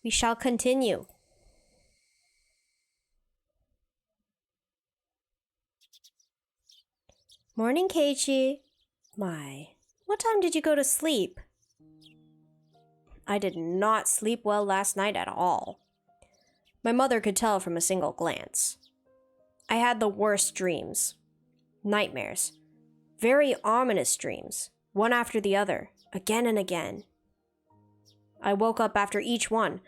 We shall continue. Morning, Keiichi. My, what time did you go to sleep? I did not sleep well last night at all. My mother could tell from a single glance. I had the worst dreams. Nightmares. Very ominous dreams, one after the other, again and again. I woke up after each one,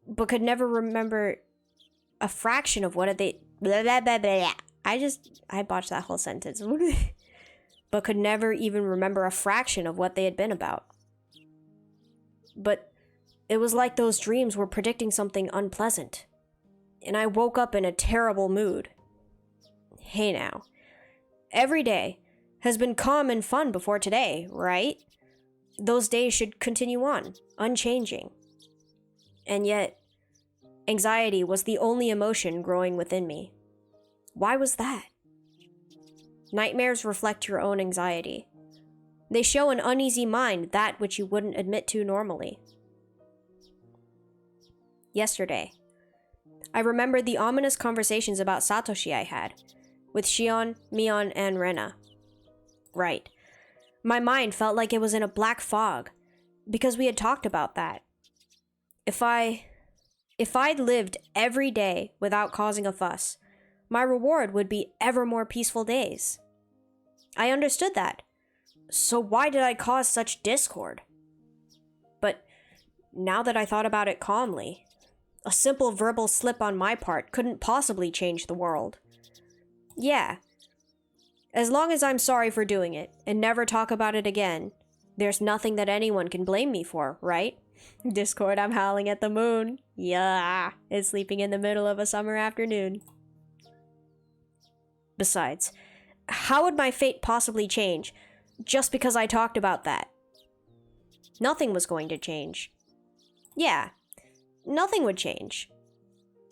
but could never remember a fraction of what they... Blah, blah, blah, blah. I botched that whole sentence. But could never even remember a fraction of what they had been about. But it was like those dreams were predicting something unpleasant. And I woke up in a terrible mood. Hey now. Every day has been calm and fun before today, right? Those days should continue on, unchanging. And yet, anxiety was the only emotion growing within me. Why was that? Nightmares reflect your own anxiety. They show an uneasy mind, that which you wouldn't admit to normally. Yesterday, I remembered the ominous conversations about Satoshi I had, with Shion, Mion, and Rena. Right. My mind felt like it was in a black fog, because we had talked about that. If I'd lived every day without causing a fuss, my reward would be ever more peaceful days. I understood that. So why did I cause such discord? But now that I thought about it calmly, a simple verbal slip on my part couldn't possibly change the world. Yeah. As long as I'm sorry for doing it and never talk about it again, there's nothing that anyone can blame me for, right? Discord, I'm howling at the moon. Yeah, it's sleeping in the middle of a summer afternoon. Besides, how would my fate possibly change just because I talked about that? Nothing was going to change. Yeah, nothing would change.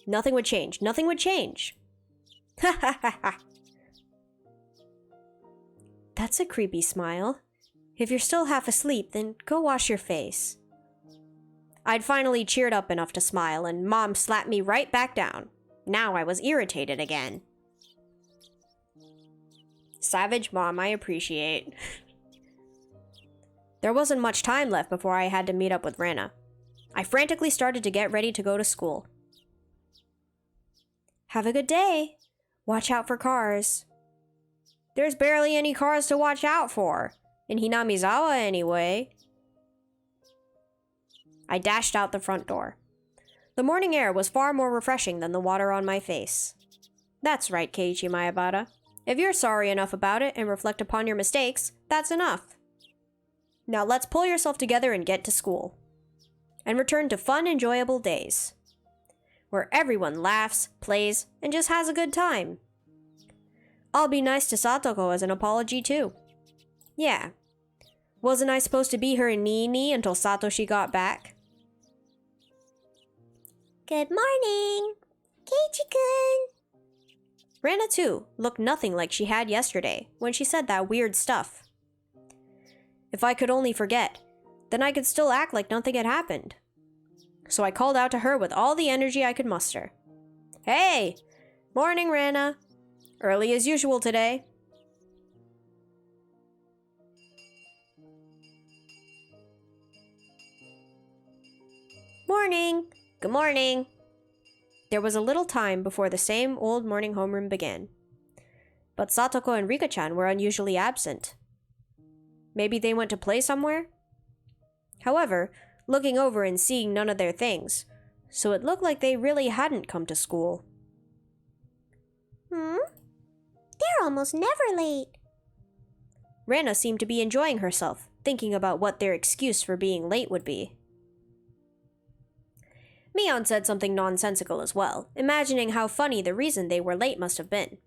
Nothing would change. Nothing would change. Ha ha ha ha. That's a creepy smile. If you're still half asleep, then go wash your face. I'd finally cheered up enough to smile, and Mom slapped me right back down. Now I was irritated again. Savage Mom, I appreciate. There wasn't much time left before I had to meet up with Rena. I frantically started to get ready to go to school. Have a good day. Watch out for cars. There's barely any cars to watch out for. In Hinamizawa, anyway. I dashed out the front door. The morning air was far more refreshing than the water on my face. That's right, Keiichi Maebara. If you're sorry enough about it and reflect upon your mistakes, that's enough. Now let's pull yourself together and get to school. And return to fun, enjoyable days. Where everyone laughs, plays, and just has a good time. I'll be nice to Satoko as an apology too. Yeah. Wasn't I supposed to be her Nini until Satoshi got back? Good morning, Keiichi-kun. Rena too looked nothing like she had yesterday when she said that weird stuff. If I could only forget, then I could still act like nothing had happened. So I called out to her with all the energy I could muster. Hey! Morning, Rena. Early as usual today. Morning! Good morning! There was a little time before the same old morning homeroom began. But Satoko and Rika-chan were unusually absent. Maybe they went to play somewhere? However, looking over and seeing none of their things, so it looked like they really hadn't come to school. They're almost never late. Rena seemed to be enjoying herself, thinking about what their excuse for being late would be. Mion said something nonsensical as well, imagining how funny the reason they were late must have been.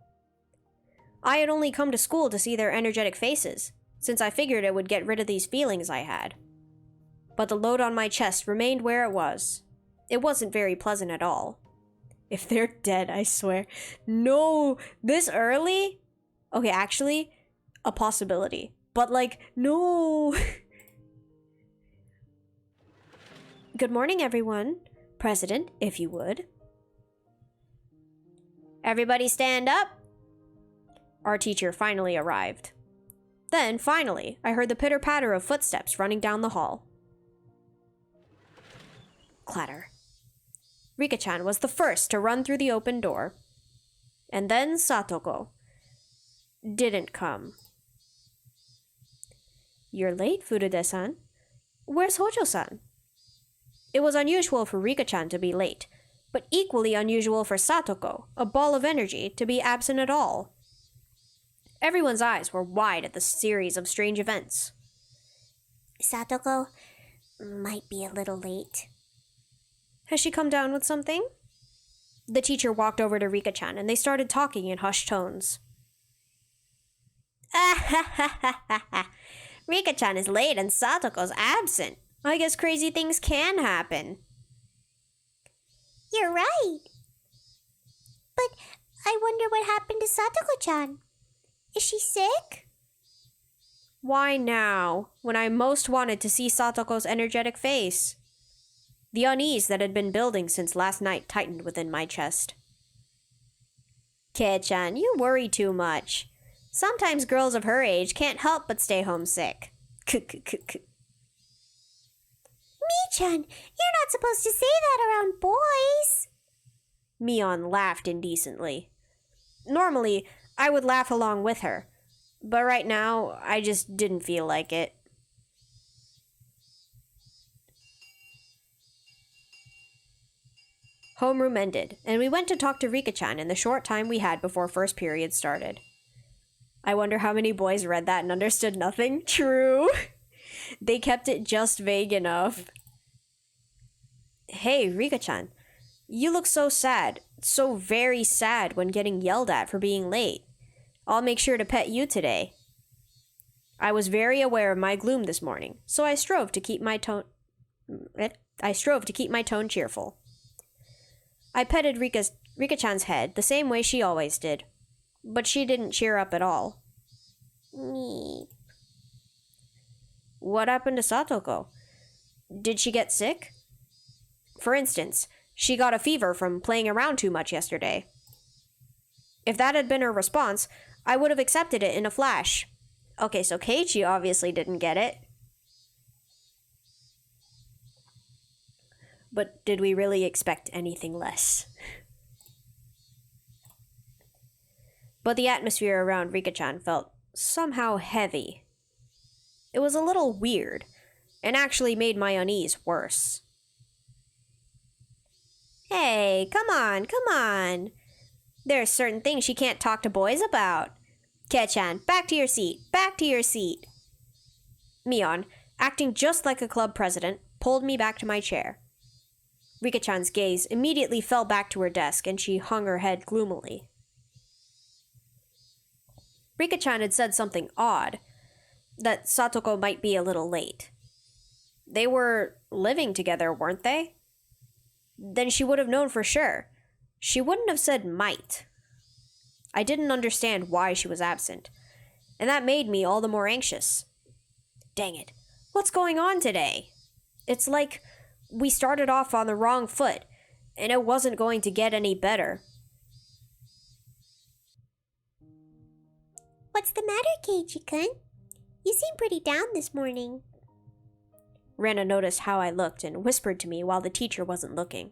I had only come to school to see their energetic faces, since I figured it would get rid of these feelings I had. But the load on my chest remained where it was. It wasn't very pleasant at all. If they're dead, I swear. No, this early? Okay, actually, a possibility. But like, no. Good morning, everyone. President, if you would. Everybody stand up. Our teacher finally arrived. Then, finally, I heard the pitter-patter of footsteps running down the hall. Clatter. Rika-chan was the first to run through the open door. And then Satoko didn't come. You're late, Furude-san. Where's Hojo-san? It was unusual for Rika-chan to be late, but equally unusual for Satoko, a ball of energy, to be absent at all. Everyone's eyes were wide at the series of strange events. Satoko might be a little late. Has she come down with something? The teacher walked over to Rika-chan and they started talking in hushed tones. Rika-chan is late and Satoko's absent. I guess crazy things can happen. You're right. But I wonder what happened to Satoko-chan. Is she sick? Why now, when I most wanted to see Satoko's energetic face? The unease that had been building since last night tightened within my chest. Kei-chan, you worry too much. Sometimes girls of her age can't help but stay homesick. Mi-chan, you're not supposed to say that around boys. Mion laughed indecently. Normally, I would laugh along with her, but right now, I just didn't feel like it. Homeroom ended, and we went to talk to Rika-chan in the short time we had before first period started. I wonder how many boys read that and understood nothing. True. They kept it just vague enough. Hey, Rika-chan, you look so sad, so very sad when getting yelled at for being late. I'll make sure to pet you today. I was very aware of my gloom this morning, so I strove to keep my tone cheerful. I petted Rika-chan's head the same way she always did, but she didn't cheer up at all. Me. What happened to Satoko? Did she get sick? For instance, she got a fever from playing around too much yesterday. If that had been her response, I would have accepted it in a flash. Okay, so Keiichi obviously didn't get it. But did we really expect anything less? But the atmosphere around Rika-chan felt somehow heavy. It was a little weird, and actually made my unease worse. Hey, come on. There's certain things she can't talk to boys about. Kei-chan, back to your seat. Mion, acting just like a club president, pulled me back to my chair. Rika-chan's gaze immediately fell back to her desk and she hung her head gloomily. Rika-chan had said something odd, that Satoko might be a little late. They were living together, weren't they? Then she would have known for sure. She wouldn't have said might. I didn't understand why she was absent, and that made me all the more anxious. Dang it, what's going on today? It's like we started off on the wrong foot, and it wasn't going to get any better. What's the matter, Keiichi-kun? You seem pretty down this morning. Rena noticed how I looked and whispered to me while the teacher wasn't looking.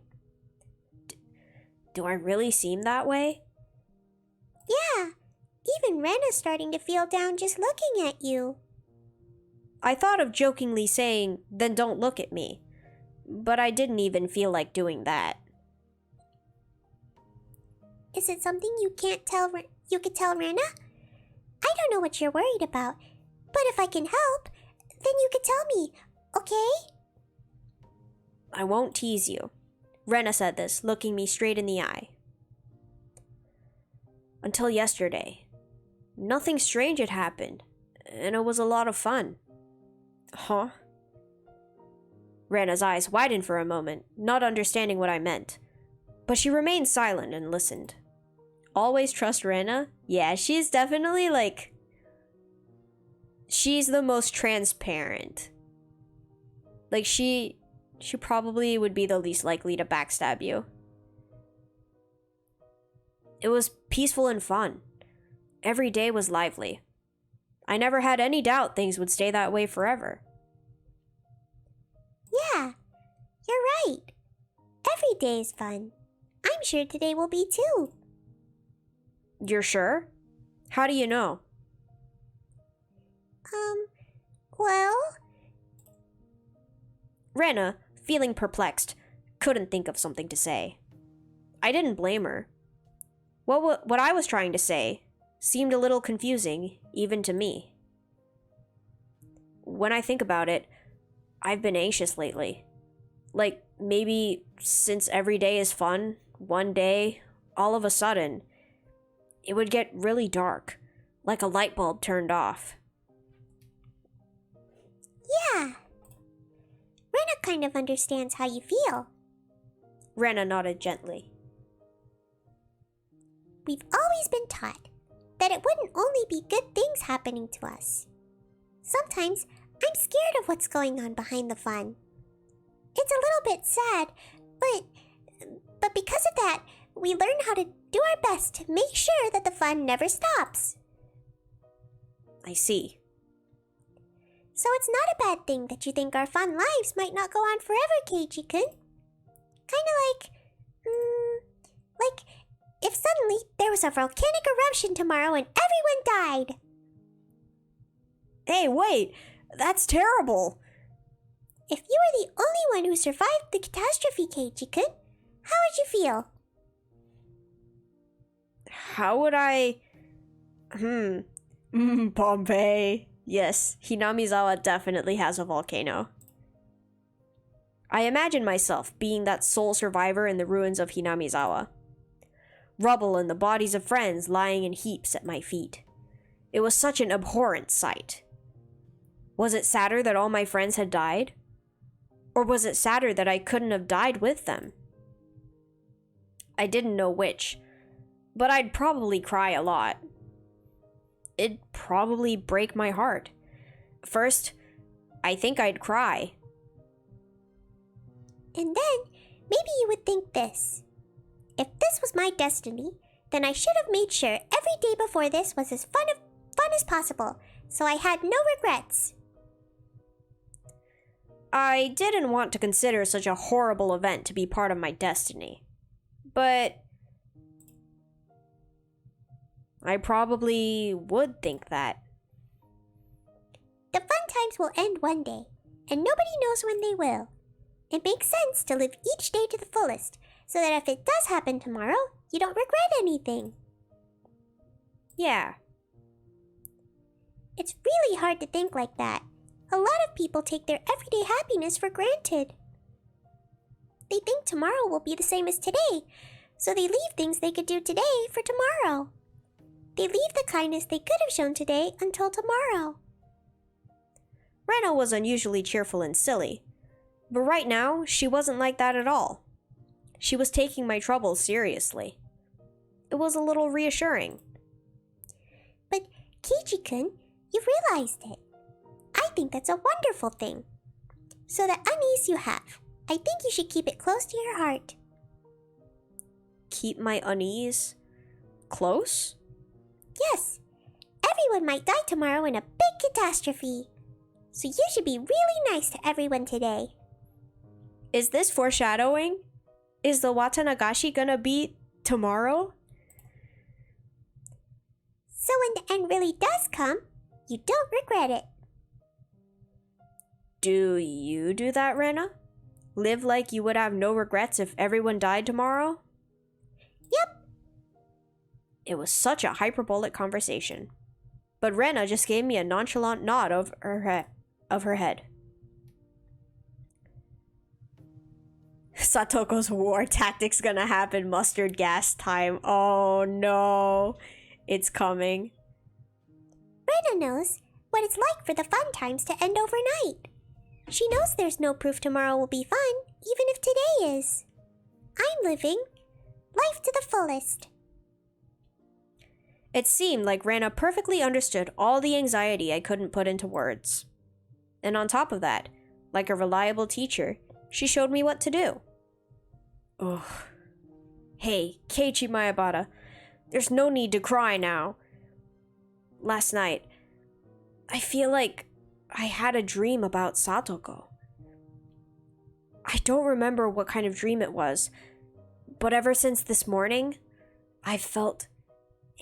Do I really seem that way? Yeah, even Rena's starting to feel down just looking at you. I thought of jokingly saying, then don't look at me, but I didn't even feel like doing that. Is it something you could tell Rena? I don't know what you're worried about, but if I can help, then you could tell me, okay? I won't tease you. Rena said this, looking me straight in the eye. Until yesterday, nothing strange had happened, and it was a lot of fun. Huh? Rena's eyes widened for a moment, not understanding what I meant, but she remained silent and listened. Always trust Rena? Yeah, she's definitely she's the most transparent. She she probably would be the least likely to backstab you. It was peaceful and fun. Every day was lively. I never had any doubt things would stay that way forever. Yeah, you're right. Every day is fun. I'm sure today will be too. You're sure? How do you know? Well... Rena, feeling perplexed, couldn't think of something to say. I didn't blame her. What I was trying to say seemed a little confusing, even to me. When I think about it, I've been anxious lately. Like, maybe since every day is fun, one day, all of a sudden, it would get really dark, like a light bulb turned off. Yeah. Rena kind of understands how you feel. Rena nodded gently. We've always been taught that it wouldn't only be good things happening to us. Sometimes I'm scared of what's going on behind the fun. It's a little bit sad, but because of that, we learn how to do our best to make sure that the fun never stops. I see. So it's not a bad thing that you think our fun lives might not go on forever, Keiji-kun. Kinda like if suddenly there was a volcanic eruption tomorrow and everyone died. Hey, wait! That's terrible! If you were the only one who survived the catastrophe, Keiji-kun, how would you feel? How would I... Pompeii. Yes, Hinamizawa definitely has a volcano. I imagine myself being that sole survivor in the ruins of Hinamizawa. Rubble and the bodies of friends lying in heaps at my feet. It was such an abhorrent sight. Was it sadder that all my friends had died? Or was it sadder that I couldn't have died with them? I didn't know which, but I'd probably cry a lot. It'd probably break my heart. First, I think I'd cry. And then, maybe you would think this. If this was my destiny, then I should have made sure every day before this was as fun as possible, so I had no regrets. I didn't want to consider such a horrible event to be part of my destiny. But I probably would think that. The fun times will end one day, and nobody knows when they will. It makes sense to live each day to the fullest, so that if it does happen tomorrow, you don't regret anything. Yeah. It's really hard to think like that. A lot of people take their everyday happiness for granted. They think tomorrow will be the same as today, so they leave things they could do today for tomorrow. They leave the kindness they could have shown today until tomorrow. Rena was unusually cheerful and silly, but right now she wasn't like that at all. She was taking my troubles seriously. It was a little reassuring. But Keiji-kun, you realized it. I think that's a wonderful thing. So that unease you have, I think you should keep it close to your heart. Keep my unease close? Yes. Everyone might die tomorrow in a big catastrophe. So you should be really nice to everyone today. Is this foreshadowing? Is the Watanagashi gonna be tomorrow? So when the end really does come, you don't regret it. Do you do that, Rena? Live like you would have no regrets if everyone died tomorrow? Yep. It was such a hyperbolic conversation. But Rena just gave me a nonchalant nod of her head. Satoko's war tactics gonna happen mustard gas time. Oh no. It's coming. Rena knows what it's like for the fun times to end overnight. She knows there's no proof tomorrow will be fun, even if today is. I'm living life to the fullest. It seemed like Rena perfectly understood all the anxiety I couldn't put into words. And on top of that, like a reliable teacher, She showed me what to do. Ugh. Hey, Keiichi Maebara, there's no need to cry now. Last night, I feel like I had a dream about Satoko. I don't remember what kind of dream it was, but ever since this morning, I've felt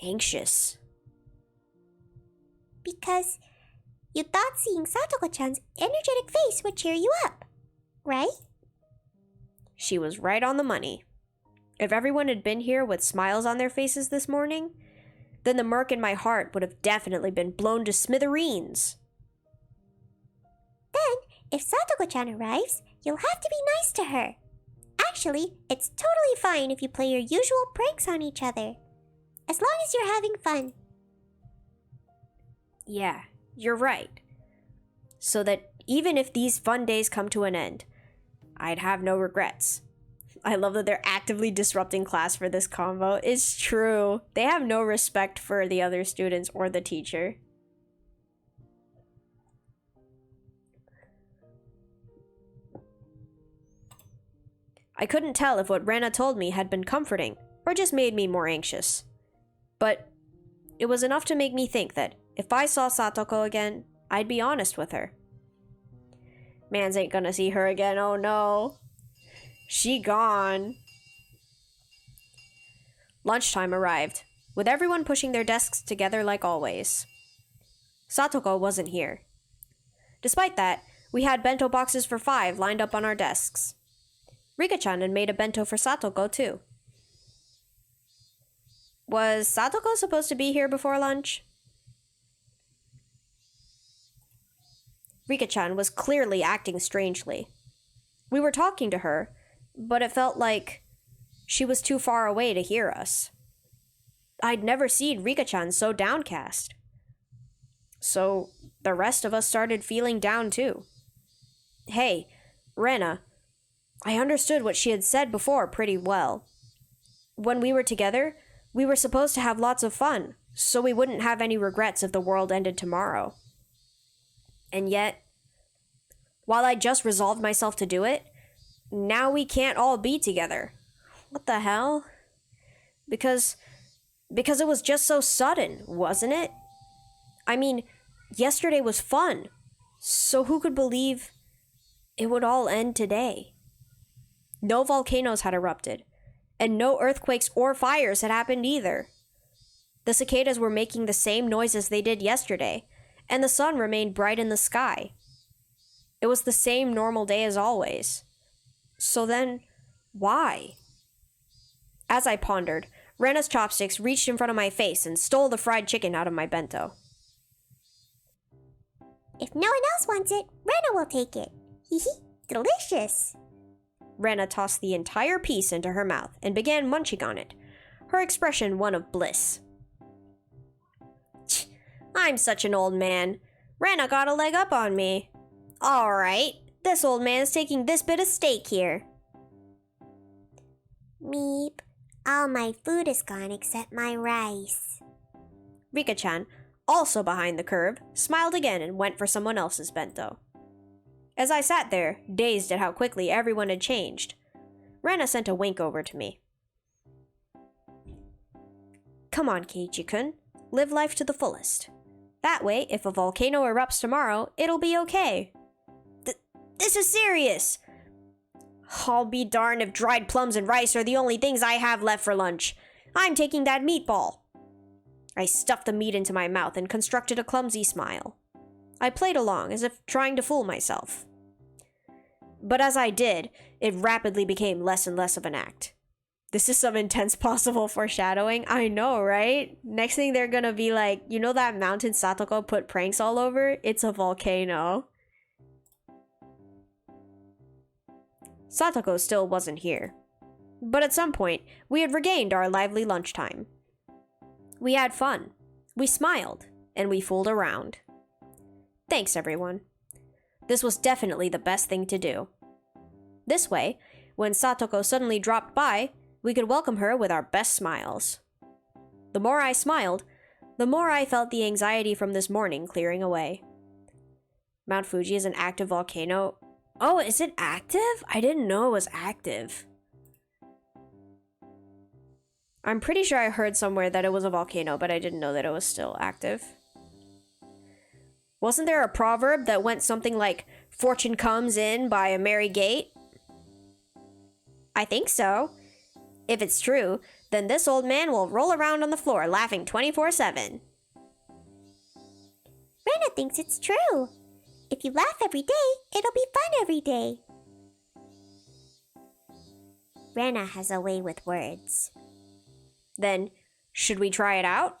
anxious. Because you thought seeing Satoko-chan's energetic face would cheer you up, right? She was right on the money. If everyone had been here with smiles on their faces this morning, then the murk in my heart would have definitely been blown to smithereens. Then, if Satoko-chan arrives, you'll have to be nice to her. Actually, it's totally fine if you play your usual pranks on each other, as long as you're having fun. Yeah, you're right. So that even if these fun days come to an end, I'd have no regrets. I love that they're actively disrupting class for this convo. It's true. They have no respect for the other students or the teacher. I couldn't tell if what Rena told me had been comforting or just made me more anxious. But it was enough to make me think that if I saw Satoko again, I'd be honest with her. Mans ain't gonna see her again, oh no. She gone. Lunchtime arrived, with everyone pushing their desks together like always. Satoko wasn't here. Despite that, we had bento boxes for 5 lined up on our desks. Rika-chan had made a bento for Satoko too. Was Satoko supposed to be here before lunch? Rika-chan was clearly acting strangely. We were talking to her, but it felt like she was too far away to hear us. I'd never seen Rika-chan so downcast. So the rest of us started feeling down too. Hey, Rena, I understood what she had said before pretty well. When we were together, we were supposed to have lots of fun, so we wouldn't have any regrets if the world ended tomorrow. And yet, while I just resolved myself to do it, now we can't all be together. What the hell? Because it was just so sudden, wasn't it? I mean, yesterday was fun, so who could believe it would all end today? No volcanoes had erupted, and no earthquakes or fires had happened either. The cicadas were making the same noises they did yesterday, and the sun remained bright in the sky. It was the same normal day as always. So then, why? As I pondered, Rena's chopsticks reached in front of my face and stole the fried chicken out of my bento. If no one else wants it, Rena will take it. Hee hee, delicious. Rena tossed the entire piece into her mouth and began munching on it, her expression one of bliss. I'm such an old man. Rena got a leg up on me. All right, this old man's taking this bit of steak here. Meep, all my food is gone except my rice. Rika-chan, also behind the curve, smiled again and went for someone else's bento. As I sat there, dazed at how quickly everyone had changed, Rena sent a wink over to me. Come on, Keiichi-kun, live life to the fullest. That way, if a volcano erupts tomorrow, it'll be okay. This is serious! I'll be darned if dried plums and rice are the only things I have left for lunch. I'm taking that meatball. I stuffed the meat into my mouth and constructed a clumsy smile. I played along as if trying to fool myself. But as I did, it rapidly became less and less of an act. This is some intense possible foreshadowing. I know, right? Next thing they're gonna be like, you know that mountain Satoko put pranks all over? It's a volcano. Satoko still wasn't here. But at some point, we had regained our lively lunchtime. We had fun, we smiled, and we fooled around. Thanks, everyone. This was definitely the best thing to do. This way, when Satoko suddenly dropped by, we could welcome her with our best smiles. The more I smiled, the more I felt the anxiety from this morning clearing away. Mount Fuji is an active volcano. Oh, is it active? I didn't know it was active. I'm pretty sure I heard somewhere that it was a volcano, but I didn't know that it was still active. Wasn't there a proverb that went something like, fortune comes in by a merry gate? I think so. If it's true, then this old man will roll around on the floor laughing 24/7. Rena thinks it's true. If you laugh every day, it'll be fun every day. Rena has a way with words. Then, should we try it out?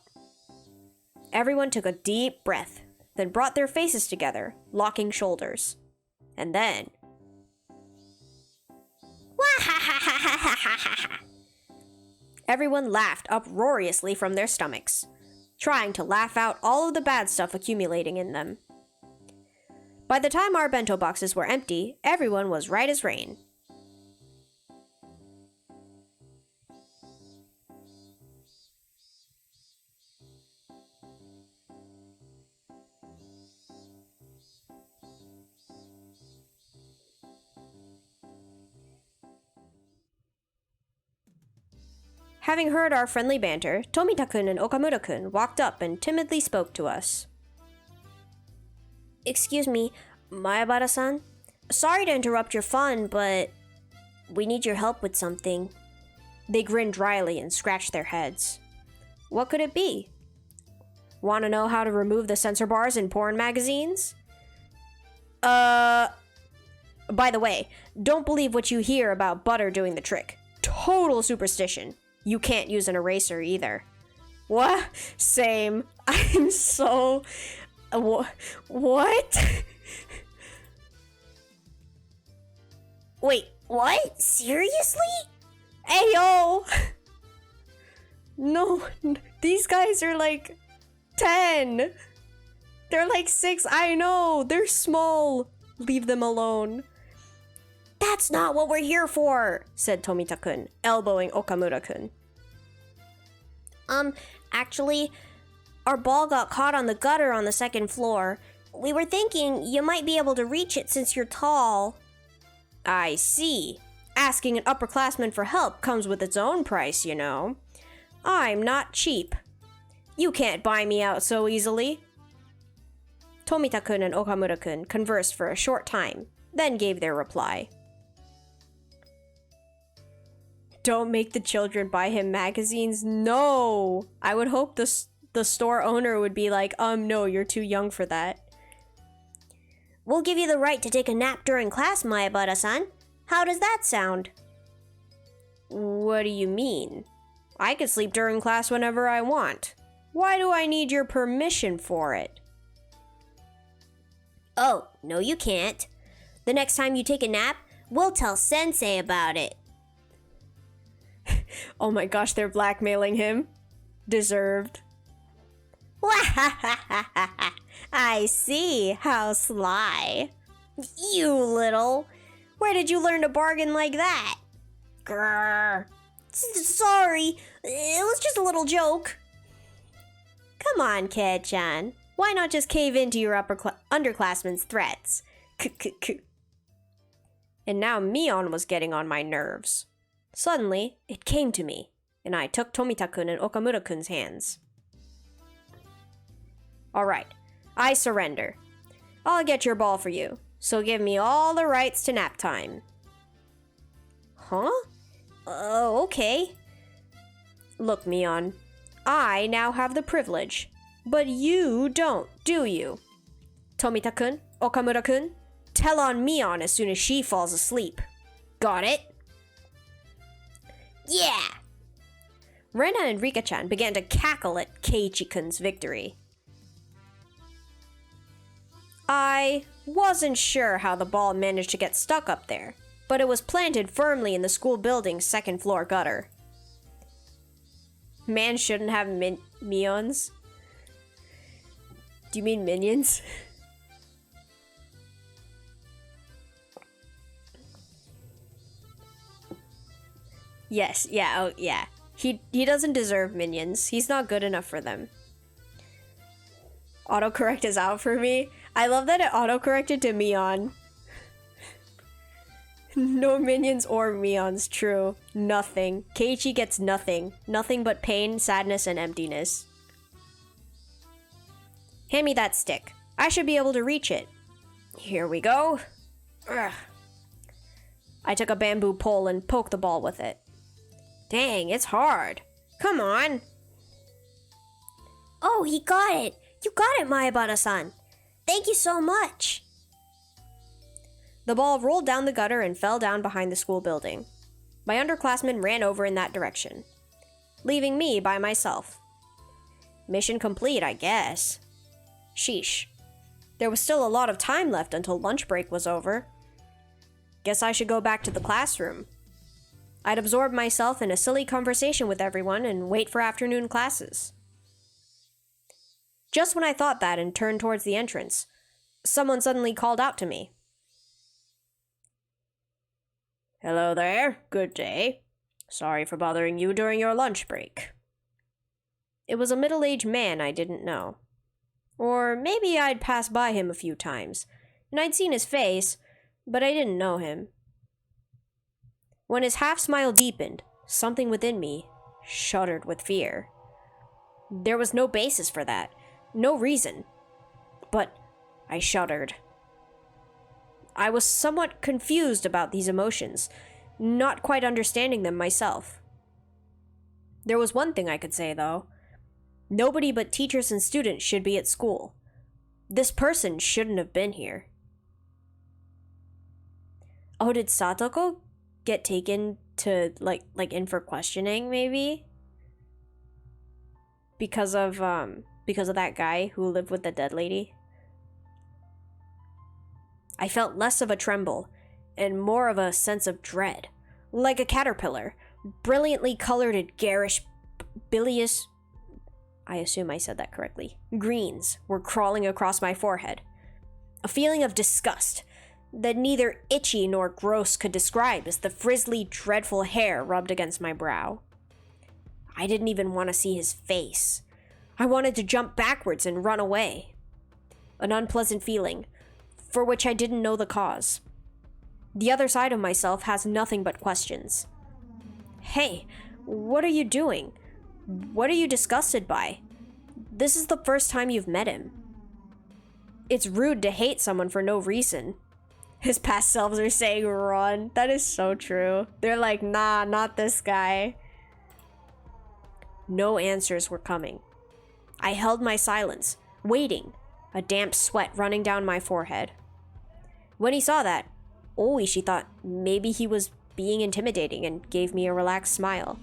Everyone took a deep breath, then brought their faces together, locking shoulders. And then... everyone laughed uproariously from their stomachs, trying to laugh out all of the bad stuff accumulating in them. By the time our bento boxes were empty, everyone was right as rain. Having heard our friendly banter, Tomita-kun and Okamura-kun walked up and timidly spoke to us. Excuse me, Mayabara-san? Sorry to interrupt your fun, but we need your help with something. They grinned dryly and scratched their heads. What could it be? Want to know how to remove the censor bars in porn magazines? By the way, don't believe what you hear about butter doing the trick. Total superstition. You can't use an eraser either. What? Same. I'm so... What? Wait, what? Seriously? Ayo! No, these guys are like 10. They're like 6. I know, they're small. Leave them alone. That's not what we're here for, said Tomita-kun, elbowing Okamura-kun. Actually, our ball got caught on the gutter on the second floor. We were thinking you might be able to reach it since you're tall. I see. Asking an upperclassman for help comes with its own price, you know. I'm not cheap. You can't buy me out so easily. Tomita-kun and Okamura-kun conversed for a short time, then gave their reply. Don't make the children buy him magazines. No! I would hope the store owner would be like, no, you're too young for that. We'll give you the right to take a nap during class, Mayabara-san. How does that sound? What do you mean? I could sleep during class whenever I want. Why do I need your permission for it? Oh, no you can't. The next time you take a nap, we'll tell Sensei about it. Oh my gosh, they're blackmailing him. Deserved. I see, how sly. You little. Where did you learn to bargain like that? Grrr. Sorry, it was just a little joke. Come on, Ked-chan. Why not just cave into your underclassmen's threats? And now Mion was getting on my nerves. Suddenly, it came to me, and I took Tomita-kun and Okamura-kun's hands. Alright, I surrender. I'll get your ball for you, so give me all the rights to nap time. Huh? Okay. Look, Mion, I now have the privilege, but you don't, do you? Tomita-kun, Okamura-kun, tell on Mion as soon as she falls asleep. Got it? Yeah! Rena and Rika-chan began to cackle at Keiichi-kun's victory. I wasn't sure how the ball managed to get stuck up there, but it was planted firmly in the school building's second floor gutter. Man shouldn't have mions. Do you mean minions? Yes, yeah, oh, yeah. He doesn't deserve minions. He's not good enough for them. Autocorrect is out for me. I love that it autocorrected to Mion. No minions or Mions, true. Nothing. Keiichi gets nothing. Nothing but pain, sadness, and emptiness. Hand me that stick. I should be able to reach it. Here we go. Ugh. I took a bamboo pole and poked the ball with it. Dang, it's hard. Come on. Oh, he got it. You got it, Maebara-san. Thank you so much. The ball rolled down the gutter and fell down behind the school building. My underclassmen ran over in that direction, leaving me by myself. Mission complete, I guess. Sheesh. There was still a lot of time left until lunch break was over. Guess I should go back to the classroom. I'd absorb myself in a silly conversation with everyone and wait for afternoon classes. Just when I thought that and turned towards the entrance, someone suddenly called out to me. Hello there, good day. Sorry for bothering you during your lunch break. It was a middle-aged man I didn't know. Or maybe I'd passed by him a few times, and I'd seen his face, but I didn't know him. When his half-smile deepened, something within me shuddered with fear. There was no basis for that, no reason, but I shuddered. I was somewhat confused about these emotions, not quite understanding them myself. There was one thing I could say, though. Nobody but teachers and students should be at school. This person shouldn't have been here. Oh, did Satoko get taken to, like in for questioning, maybe? Because of that guy who lived with the dead lady? I felt less of a tremble and more of a sense of dread. Like a caterpillar, brilliantly colored and garish, bilious, I assume I said that correctly, greens were crawling across my forehead. A feeling of disgust that neither itchy nor gross could describe as the frizzly, dreadful hair rubbed against my brow. I didn't even want to see his face. I wanted to jump backwards and run away. An unpleasant feeling, for which I didn't know the cause. The other side of myself has nothing but questions. Hey, what are you doing? What are you disgusted by? This is the first time you've met him. It's rude to hate someone for no reason. His past selves are saying run. That is so true. They're like, nah, not this guy. No answers were coming. I held my silence, waiting, a damp sweat running down my forehead. When he saw that, Oishi thought maybe he was being intimidating and gave me a relaxed smile.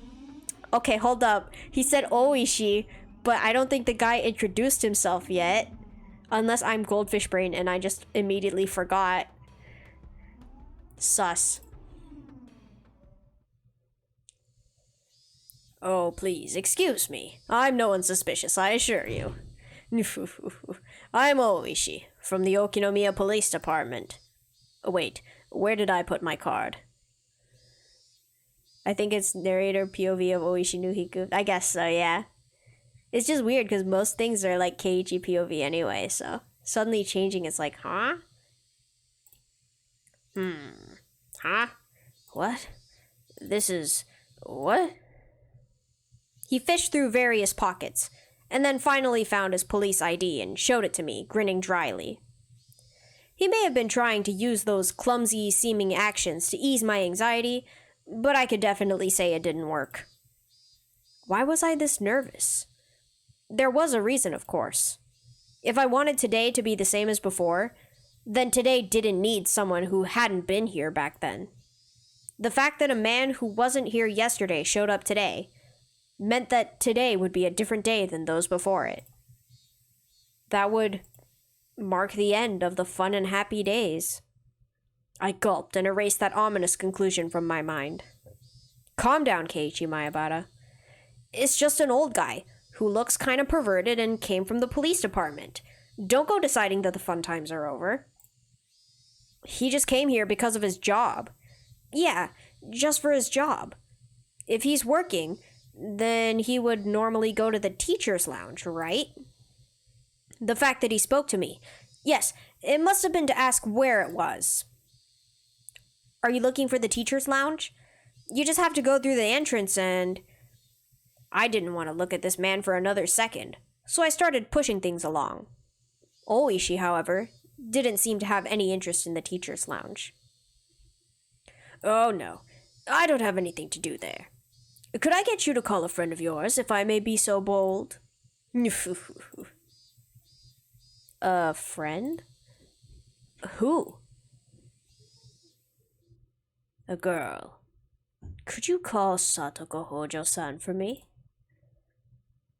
Okay, hold up. He said Oishi, but I don't think the guy introduced himself yet. Unless I'm Goldfish Brain and I just immediately forgot. Sus. Oh, please, excuse me. I'm no one suspicious, I assure you. I'm Oishi, from the Okinomiya Police Department. Oh, wait, where did I put my card? I think it's narrator POV of Oishi Nuhiku. I guess so, yeah. It's just weird because most things are like Keiichi POV anyway, so suddenly changing it's like, huh? Huh? What? This is... what? He fished through various pockets, and then finally found his police ID and showed it to me, grinning dryly. He may have been trying to use those clumsy-seeming actions to ease my anxiety, but I could definitely say it didn't work. Why was I this nervous? There was a reason, of course. If I wanted today to be the same as before, then today didn't need someone who hadn't been here back then. The fact that a man who wasn't here yesterday showed up today meant that today would be a different day than those before it. That would mark the end of the fun and happy days. I gulped and erased that ominous conclusion from my mind. Calm down, Keiichi Maebara. It's just an old guy who looks kind of perverted and came from the police department. Don't go deciding that the fun times are over. He just came here because of his job. Yeah, just for his job. If he's working, then he would normally go to the teacher's lounge, right? The fact that he spoke to me. Yes, it must have been to ask where it was. Are you looking for the teacher's lounge? You just have to go through the entrance and... I didn't want to look at this man for another second, so I started pushing things along. Oishi, however, didn't seem to have any interest in the teacher's lounge. Oh no, I don't have anything to do there. Could I get you to call a friend of yours, if I may be so bold? A friend? Who? A girl. Could you call Satoko Hojo-san for me?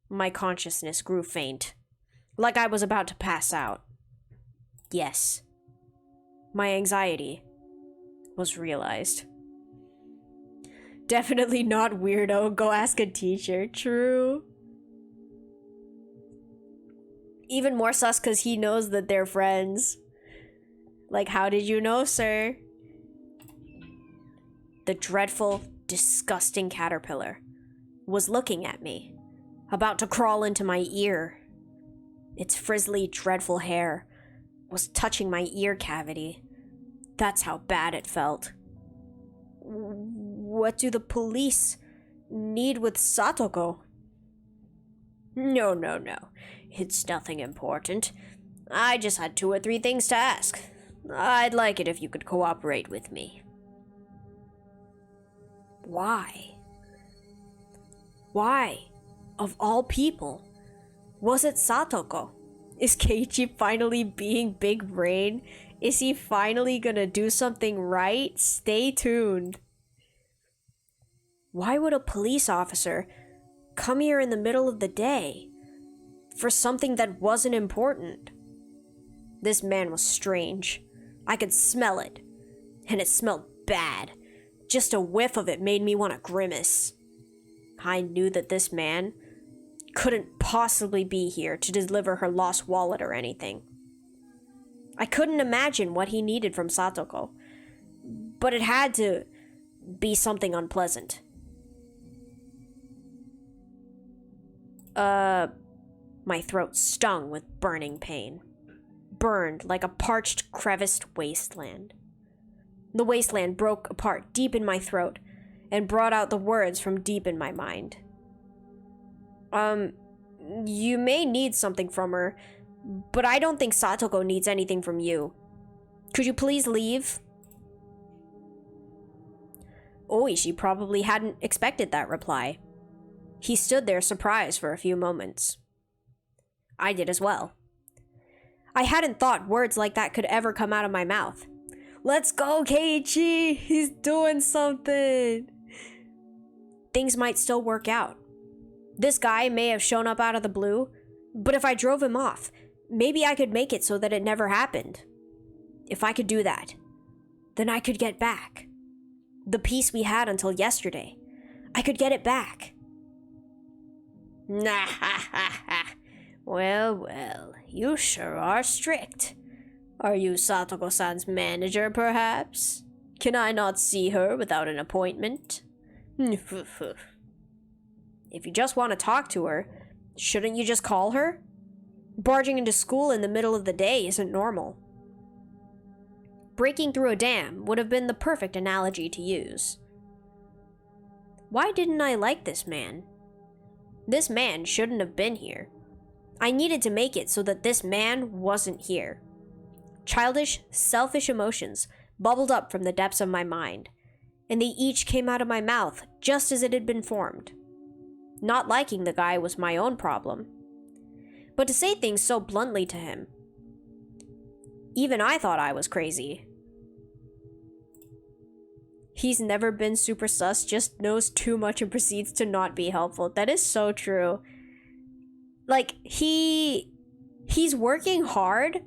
My consciousness grew faint, like I was about to pass out. Yes. My anxiety was realized. Definitely not weirdo, go ask a teacher, true. Even more sus because he knows that they're friends. Like, how did you know, sir? The dreadful, disgusting caterpillar was looking at me, about to crawl into my ear. Its frizzly, dreadful hair was touching my ear cavity. That's how bad it felt. What do the police need with Satoko? No. It's nothing important. I just had 2 or 3 things to ask. I'd like it if you could cooperate with me. Why? Why, of all people, was it Satoko? Is Keiichi finally being big brain? Is he finally gonna do something right? Stay tuned. Why would a police officer come here in the middle of the day for something that wasn't important? This man was strange. I could smell it, and it smelled bad. Just a whiff of it made me want to grimace. I knew that this man couldn't possibly be here to deliver her lost wallet or anything. I couldn't imagine what he needed from Satoko, but it had to be something unpleasant. My throat stung with burning pain. Burned like a parched, creviced wasteland. The wasteland broke apart deep in my throat and brought out the words from deep in my mind. You may need something from her, but I don't think Satoko needs anything from you. Could you please leave? Oishi probably hadn't expected that reply. He stood there surprised for a few moments. I did as well. I hadn't thought words like that could ever come out of my mouth. Let's go, Keiichi! He's doing something! Things might still work out. This guy may have shown up out of the blue, but if I drove him off, maybe I could make it so that it never happened. If I could do that, then I could get back. The peace we had until yesterday. I could get it back. Nah ha ha ha. Well, you sure are strict. Are you Satoko-san's manager, perhaps? Can I not see her without an appointment? If you just want to talk to her, shouldn't you just call her? Barging into school in the middle of the day isn't normal. Breaking through a dam would have been the perfect analogy to use. Why didn't I like this man? This man shouldn't have been here. I needed to make it so that this man wasn't here. Childish, selfish emotions bubbled up from the depths of my mind, and they each came out of my mouth just as it had been formed. Not liking the guy was my own problem. But to say things so bluntly to him, even I thought I was crazy. He's never been super sus, just knows too much and proceeds to not be helpful. That is so true. Like, he's working hard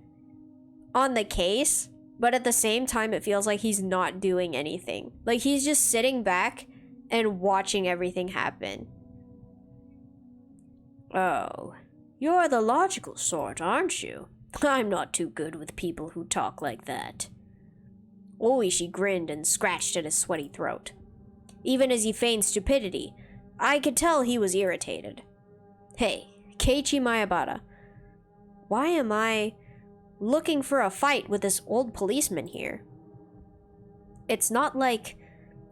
on the case, but at the same time it feels like he's not doing anything. Like, he's just sitting back and watching everything happen. Oh, you're the logical sort, aren't you? I'm not too good with people who talk like that. Oishi grinned and scratched at his sweaty throat. Even as he feigned stupidity, I could tell he was irritated. Hey, Keiichi Mayabara, why am I looking for a fight with this old policeman here? It's not like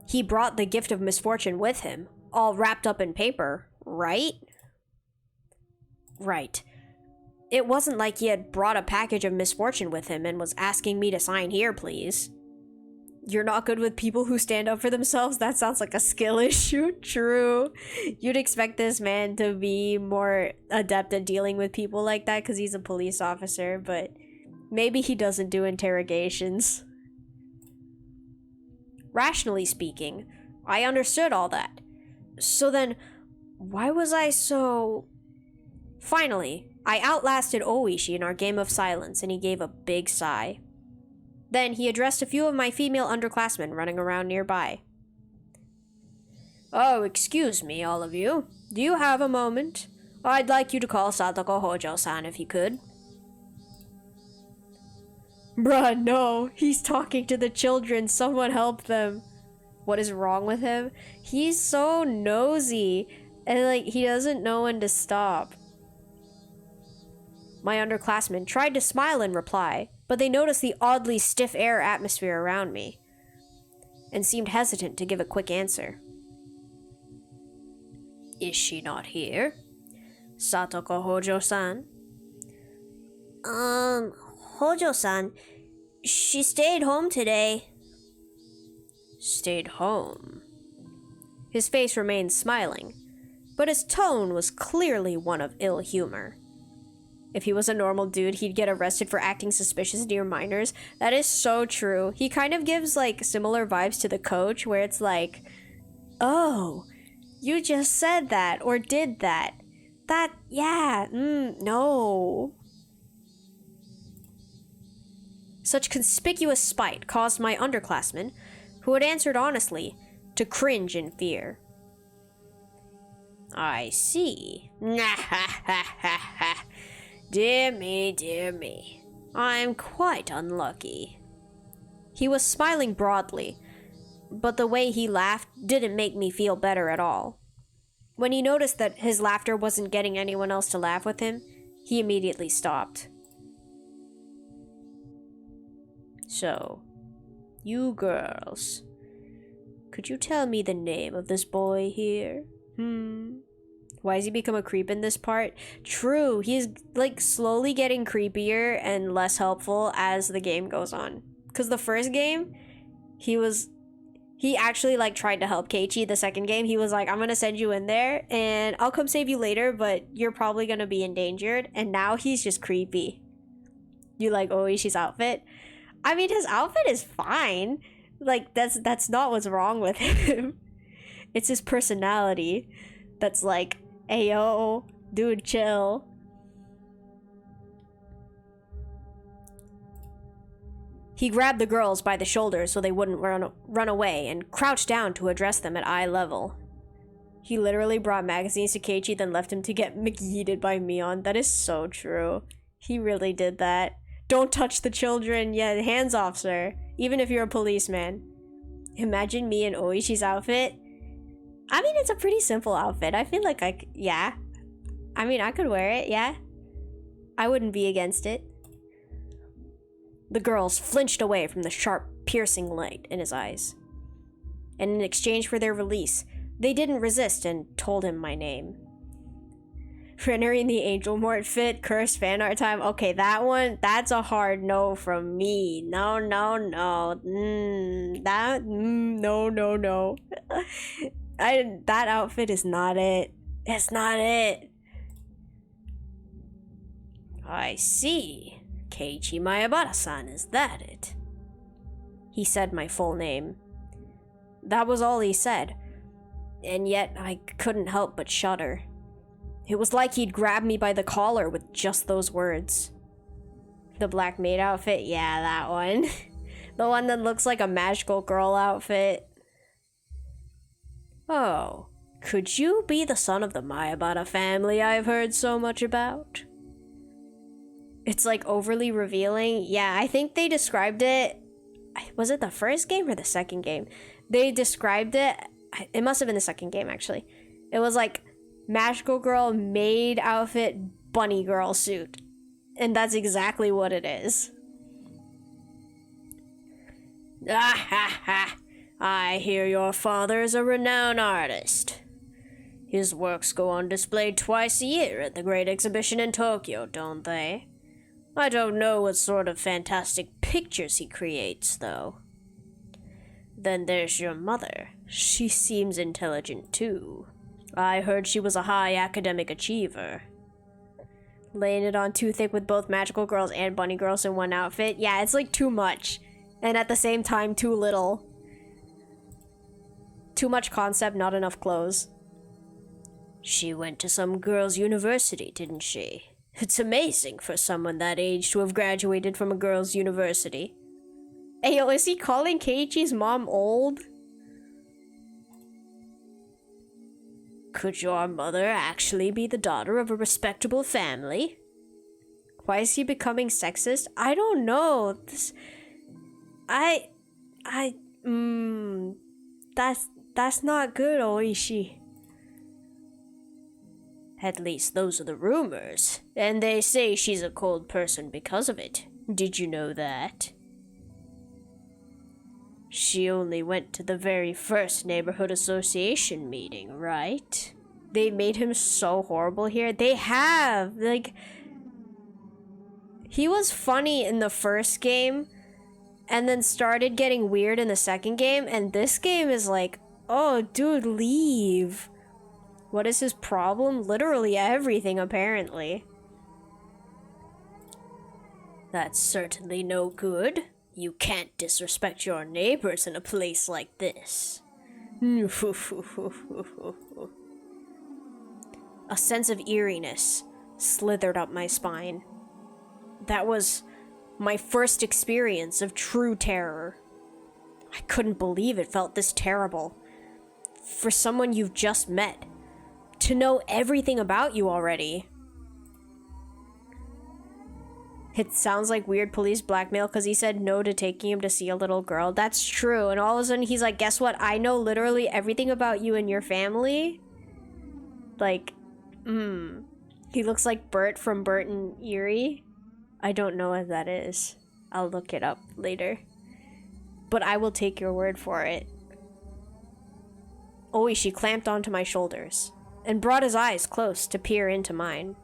he brought the gift of misfortune with him, all wrapped up in paper, right? Right. It wasn't like he had brought a package of misfortune with him and was asking me to sign here, please. You're not good with people who stand up for themselves? That sounds like a skill issue. True. You'd expect this man to be more adept at dealing with people like that because he's a police officer, but maybe he doesn't do interrogations. Rationally speaking, I understood all that. So then, why was I so... Finally, I outlasted Oishi in our game of silence, and he gave a big sigh. Then he addressed a few of my female underclassmen running around nearby. Oh, excuse me, all of you. Do you have a moment? I'd like you to call Satoko Hojo-san if you could. Bruh, no. He's talking to the children. Someone help them. What is wrong with him? He's so nosy. And, he doesn't know when to stop. My underclassmen tried to smile in reply, but they noticed the oddly stiff air atmosphere around me and seemed hesitant to give a quick answer. Is she not here? Satoko Hojo-san? Hojo-san, she stayed home today. Stayed home? His face remained smiling, but his tone was clearly one of ill humor. If he was a normal dude, he'd get arrested for acting suspicious near minors. That is so true. He kind of gives, similar vibes to the coach, where it's like, oh, you just said that, or did that. No. Such conspicuous spite caused my underclassmen, who had answered honestly, to cringe in fear. I see. Dear me. I'm quite unlucky. He was smiling broadly, but the way he laughed didn't make me feel better at all. When he noticed that his laughter wasn't getting anyone else to laugh with him, he immediately stopped. So, you girls, could you tell me the name of this boy here? Why has he become a creep in this part? True, he's slowly getting creepier and less helpful as the game goes on. Because the first game, he actually tried to help Keiichi. The second game, he was like, I'm gonna send you in there and I'll come save you later, but you're probably gonna be endangered. And now he's just creepy. You like Oishi's outfit? I mean, his outfit is fine. That's not what's wrong with him. It's his personality that's like, ayo, dude, chill. He grabbed the girls by the shoulders so they wouldn't run away and crouched down to address them at eye level. He literally brought magazines to Keiichi, then left him to get McYeeted by Mion. That is so true. He really did that. Don't touch the children. Yeah, hands off, sir. Even if you're a policeman. Imagine me in Oishi's outfit. I mean, it's a pretty simple outfit. I feel like I could wear it, yeah. I wouldn't be against it. The girls flinched away from the sharp, piercing light in his eyes. And in exchange for their release, they didn't resist and told him my name. Rendering the Angel Mort fit, cursed fan art time. Okay, that's a hard no from me. No. No. That outfit is not it. It's not it. I see. Keiichi Mayabara-san, is that it? He said my full name. That was all he said. And yet, I couldn't help but shudder. It was like he'd grabbed me by the collar with just those words. The black maid outfit? Yeah, that one. The one that looks like a magical girl outfit. Oh, could you be the son of the Mayabara family I've heard so much about? It's overly revealing. Yeah, I think they described it. Was it the first game or the second game? They described it. It must have been the second game, actually. It was magical girl, maid outfit, bunny girl suit. And that's exactly what it is. Ah ha ha! I hear your father is a renowned artist. His works go on display twice a year at the Great Exhibition in Tokyo, don't they? I don't know what sort of fantastic pictures he creates, though. Then there's your mother. She seems intelligent, too. I heard she was a high academic achiever. Laying it on too thick with both magical girls and bunny girls in one outfit? Yeah, it's like too much. And at the same time, too little. Too much concept, not enough clothes. She went to some girls' university, didn't she? It's amazing for someone that age to have graduated from a girls' university. Hey, yo, is he calling Keiichi's mom old? Could your mother actually be the daughter of a respectable family? Why is he becoming sexist? I don't know. That's not good, Oishi. At least those are the rumors. And they say she's a cold person because of it. Did you know that? She only went to the very first neighborhood association meeting, right? They made him so horrible here. They have! Like, he was funny in the first game, and then started getting weird in the second game, and this game is like, oh, dude, leave. What is his problem? Literally everything, apparently. That's certainly no good. You can't disrespect your neighbors in a place like this. A sense of eeriness slithered up my spine. That was my first experience of true terror. I couldn't believe it felt this terrible. For someone you've just met, to know everything about you already. It sounds like weird police blackmail because he said no to taking him to see a little girl. That's true. And all of a sudden he's like, guess what? I know literally everything about you and your family. Like, he looks like Bert from Bert and Eerie. I don't know what that is. I'll look it up later. But I will take your word for it. Oishi clamped onto my shoulders and brought his eyes close to peer into mine.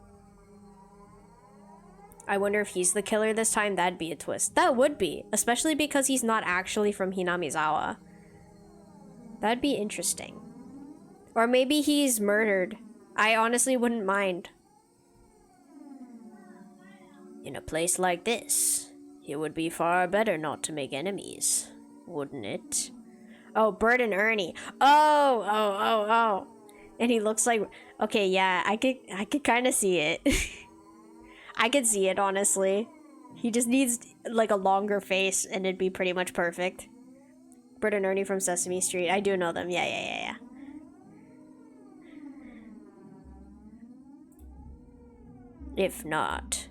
I wonder if he's the killer this time. That'd be a twist. That would be, especially because he's not actually from Hinamizawa. That'd be interesting. Or maybe he's murdered. I honestly wouldn't mind. In a place like this, it would be far better not to make enemies, wouldn't it? Oh, Bert and Ernie. Oh. And he looks like... Okay, yeah, I could kind of see it. I could see it, honestly. He just needs, like, a longer face, and it'd be pretty much perfect. Bert and Ernie from Sesame Street. I do know them. Yeah. If not...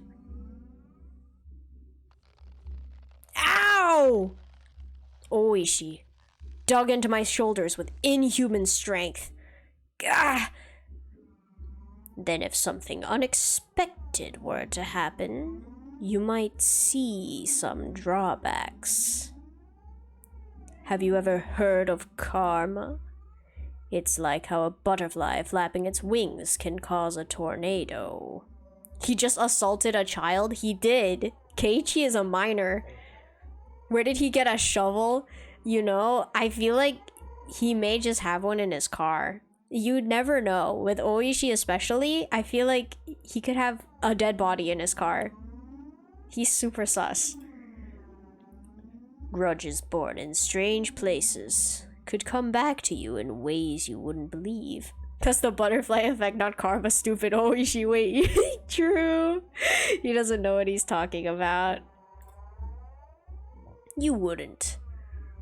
Ow! Oishi dug into my shoulders with inhuman strength. Gah! Then if something unexpected were to happen, you might see some drawbacks. Have you ever heard of karma? It's like how a butterfly flapping its wings can cause a tornado. He just assaulted a child? He did. Keiichi is a minor. Where did he get a shovel? You know, I feel like he may just have one in his car. You'd never know. With Oishi especially, I feel like he could have a dead body in his car. He's super sus. Grudges born in strange places could come back to you in ways you wouldn't believe. That's the butterfly effect, not karma, stupid Oishi. Wait, true. He doesn't know what he's talking about. You wouldn't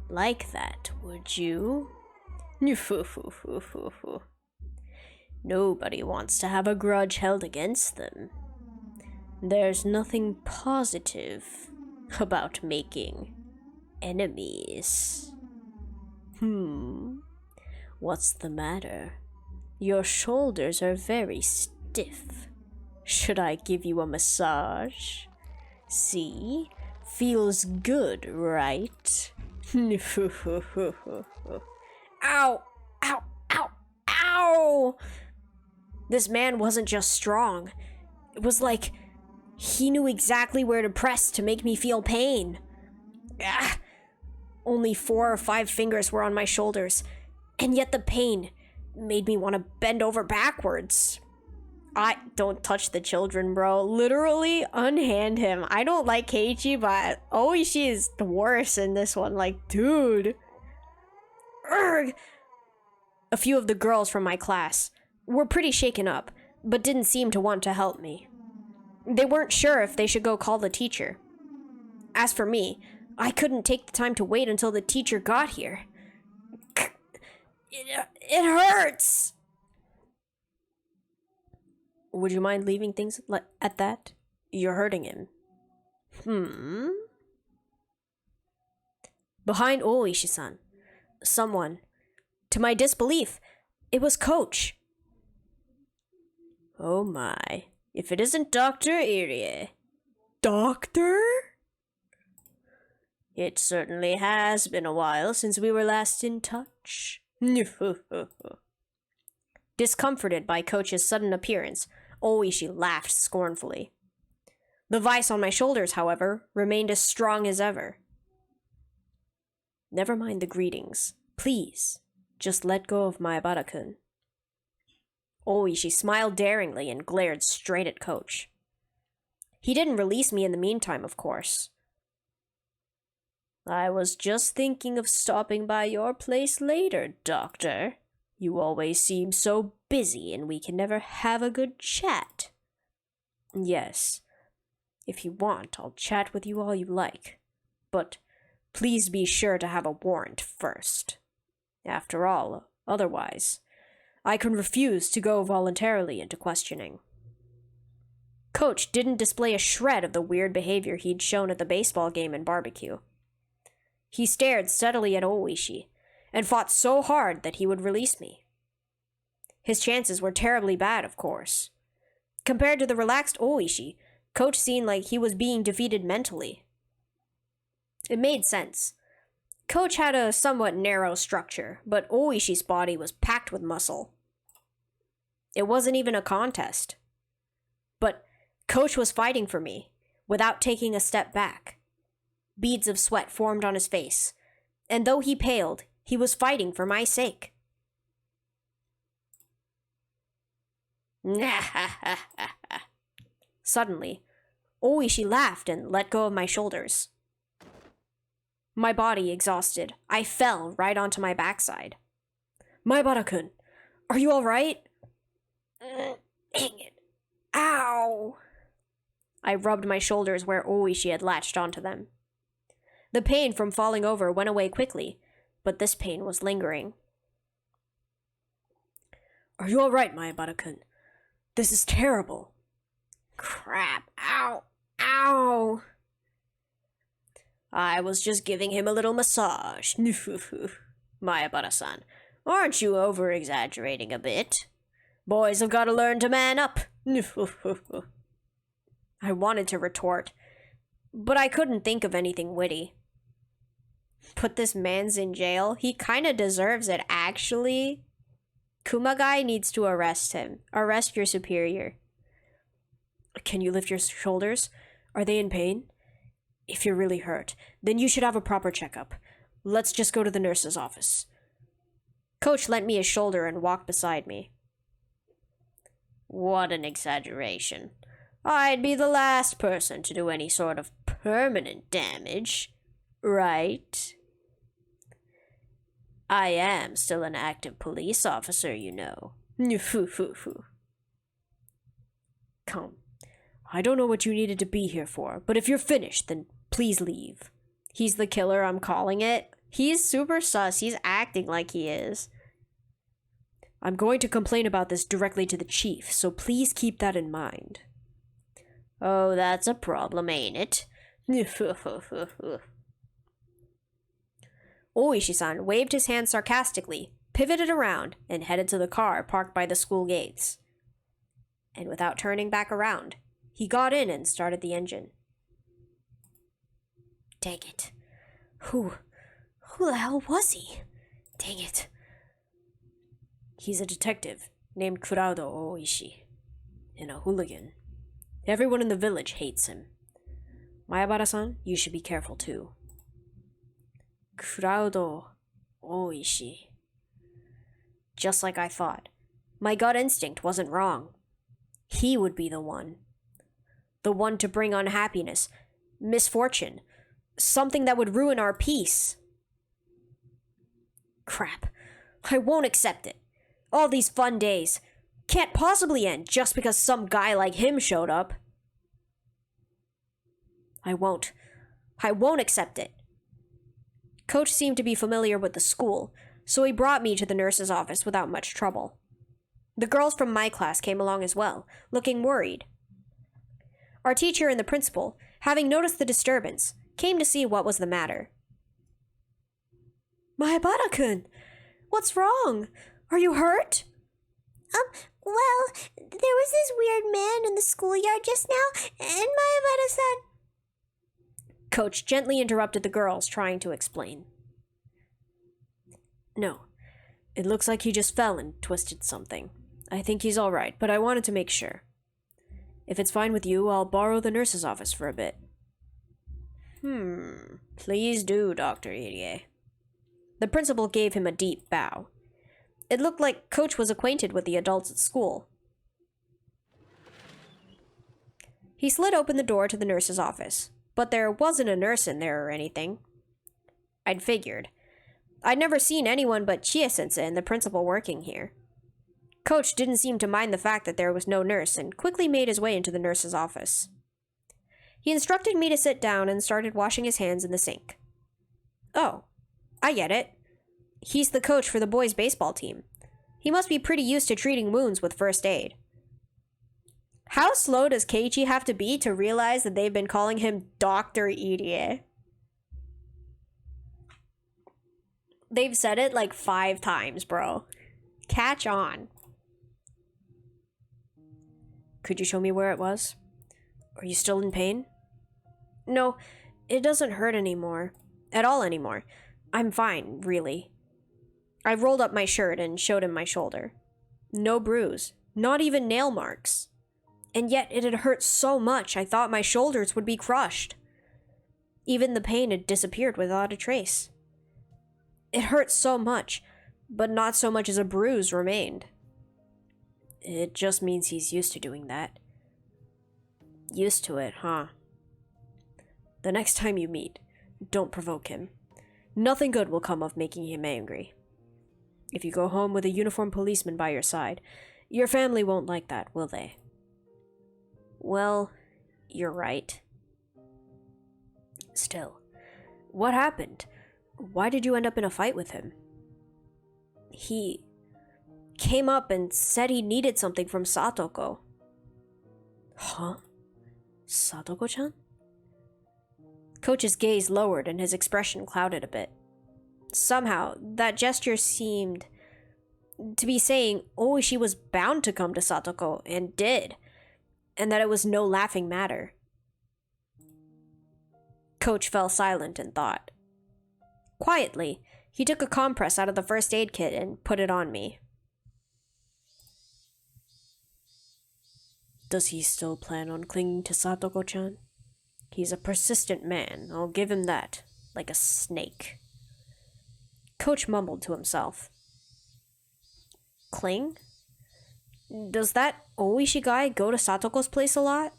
like that, would you? Nobody wants to have a grudge held against them. There's nothing positive about making enemies. What's the matter? Your shoulders are very stiff. Should I give you a massage? See? Feels good, right? Ow! Ow! Ow! Ow! This man wasn't just strong. It was like he knew exactly where to press to make me feel pain. Ah! Only 4 or 5 fingers were on my shoulders, and yet the pain made me want to bend over backwards. I don't touch the children, bro. Literally unhand him. I don't like Keiichi, but Oishi is the worst in this one. Like, dude. Urgh. A few of the girls from my class were pretty shaken up, but didn't seem to want to help me. They weren't sure if they should go call the teacher. As for me, I couldn't take the time to wait until the teacher got here. It hurts! Would you mind leaving things at that? You're hurting him. Behind Oishi-san, someone. To my disbelief, it was Coach. Oh my. If it isn't Dr. Irie. Doctor? It certainly has been a while since we were last in touch. Discomforted by Coach's sudden appearance, Oishi laughed scornfully. The vice on my shoulders, however, remained as strong as ever. Never mind the greetings. Please, just let go of my Maebara-kun. Oishi smiled daringly and glared straight at Coach. He didn't release me in the meantime, of course. I was just thinking of stopping by your place later, Doctor. You always seem so busy and we can never have a good chat. Yes, if you want, I'll chat with you all you like. But please be sure to have a warrant first. After all, otherwise, I can refuse to go voluntarily into questioning. Coach didn't display a shred of the weird behavior he'd shown at the baseball game and barbecue. He stared steadily at Oishi, and fought so hard that he would release me. His chances were terribly bad, of course. Compared to the relaxed Oishi, Coach seemed like he was being defeated mentally. It made sense. Coach had a somewhat narrow structure, but Oishi's body was packed with muscle. It wasn't even a contest. But Coach was fighting for me, without taking a step back. Beads of sweat formed on his face, and though he paled, he was fighting for my sake. Suddenly, Oishi laughed and let go of my shoulders. My body exhausted, I fell right onto my backside. Maebara-kun, are you alright? Dang it. Ow! I rubbed my shoulders where Oishi had latched onto them. The pain from falling over went away quickly, but this pain was lingering. Are you alright, Maebara-kun? This is terrible. Crap. Ow. Ow. I was just giving him a little massage. Maebara-san, aren't you over-exaggerating a bit? Boys have got to learn to man up. I wanted to retort, but I couldn't think of anything witty. Put this man's in jail? He kinda deserves it, actually. Kumagai needs to arrest him. Arrest your superior. Can you lift your shoulders? Are they in pain? If you're really hurt, then you should have a proper checkup. Let's just go to the nurse's office. Coach lent me his shoulder and walked beside me. What an exaggeration. I'd be the last person to do any sort of permanent damage, right? I am still an active police officer, you know. Come. I don't know what you needed to be here for, but if you're finished, then please leave. He's the killer, I'm calling it. He's super sus. He's acting like he is. I'm going to complain about this directly to the chief, so please keep that in mind. Oh, that's a problem, ain't it? Oishi-san waved his hand sarcastically, pivoted around, and headed to the car parked by the school gates. And without turning back around, he got in and started the engine. Dang it. Whew. Who the hell was he? Dang it. He's a detective named Kurado Oishi, and a hooligan. Everyone in the village hates him. Mayabara-san, you should be careful too. Kurado Oishi. Just like I thought. My gut instinct wasn't wrong. He would be the one. The one to bring unhappiness, misfortune, something that would ruin our peace. Crap. I won't accept it. All these fun days can't possibly end just because some guy like him showed up. I won't accept it. Coach seemed to be familiar with the school, so he brought me to the nurse's office without much trouble. The girls from my class came along as well, looking worried. Our teacher and the principal, having noticed the disturbance, came to see what was the matter. Maebara-kun, what's wrong? Are you hurt? Well, there was this weird man in the schoolyard just now, and Maebara-san... Coach gently interrupted the girls, trying to explain. No, it looks like he just fell and twisted something. I think he's all right, but I wanted to make sure. If it's fine with you, I'll borrow the nurse's office for a bit. Please do, Dr. Irie. The principal gave him a deep bow. It looked like Coach was acquainted with the adults at school. He slid open the door to the nurse's office, but there wasn't a nurse in there or anything. I'd figured. I'd never seen anyone but Chie-sensei and the principal working here. Coach didn't seem to mind the fact that there was no nurse and quickly made his way into the nurse's office. He instructed me to sit down and started washing his hands in the sink. Oh, I get it. He's the coach for the boys' baseball team. He must be pretty used to treating wounds with first aid. How slow does Keiichi have to be to realize that they've been calling him Dr. Irie? They've said it like 5 times, bro. Catch on. Could you show me where it was? Are you still in pain? No, it doesn't hurt anymore. At all anymore. I'm fine, really. I rolled up my shirt and showed him my shoulder. No bruise. Not even nail marks. And yet it had hurt so much I thought my shoulders would be crushed. Even the pain had disappeared without a trace. It hurt so much, but not so much as a bruise remained. It just means he's used to doing that. Used to it, huh? The next time you meet, don't provoke him. Nothing good will come of making him angry. If you go home with a uniformed policeman by your side, your family won't like that, will they? Well, you're right. Still, what happened? Why did you end up in a fight with him? He came up and said he needed something from Satoko. Huh? Satoko-chan? Coach's gaze lowered and his expression clouded a bit. Somehow, that gesture seemed to be saying Oishi was bound to come to Satoko, and did, and that it was no laughing matter. Coach fell silent in thought. Quietly, he took a compress out of the first aid kit and put it on me. Does he still plan on clinging to Satoko-chan? He's a persistent man, I'll give him that, like a snake. Coach mumbled to himself. Cling? Does that Oishi guy go to Satoko's place a lot?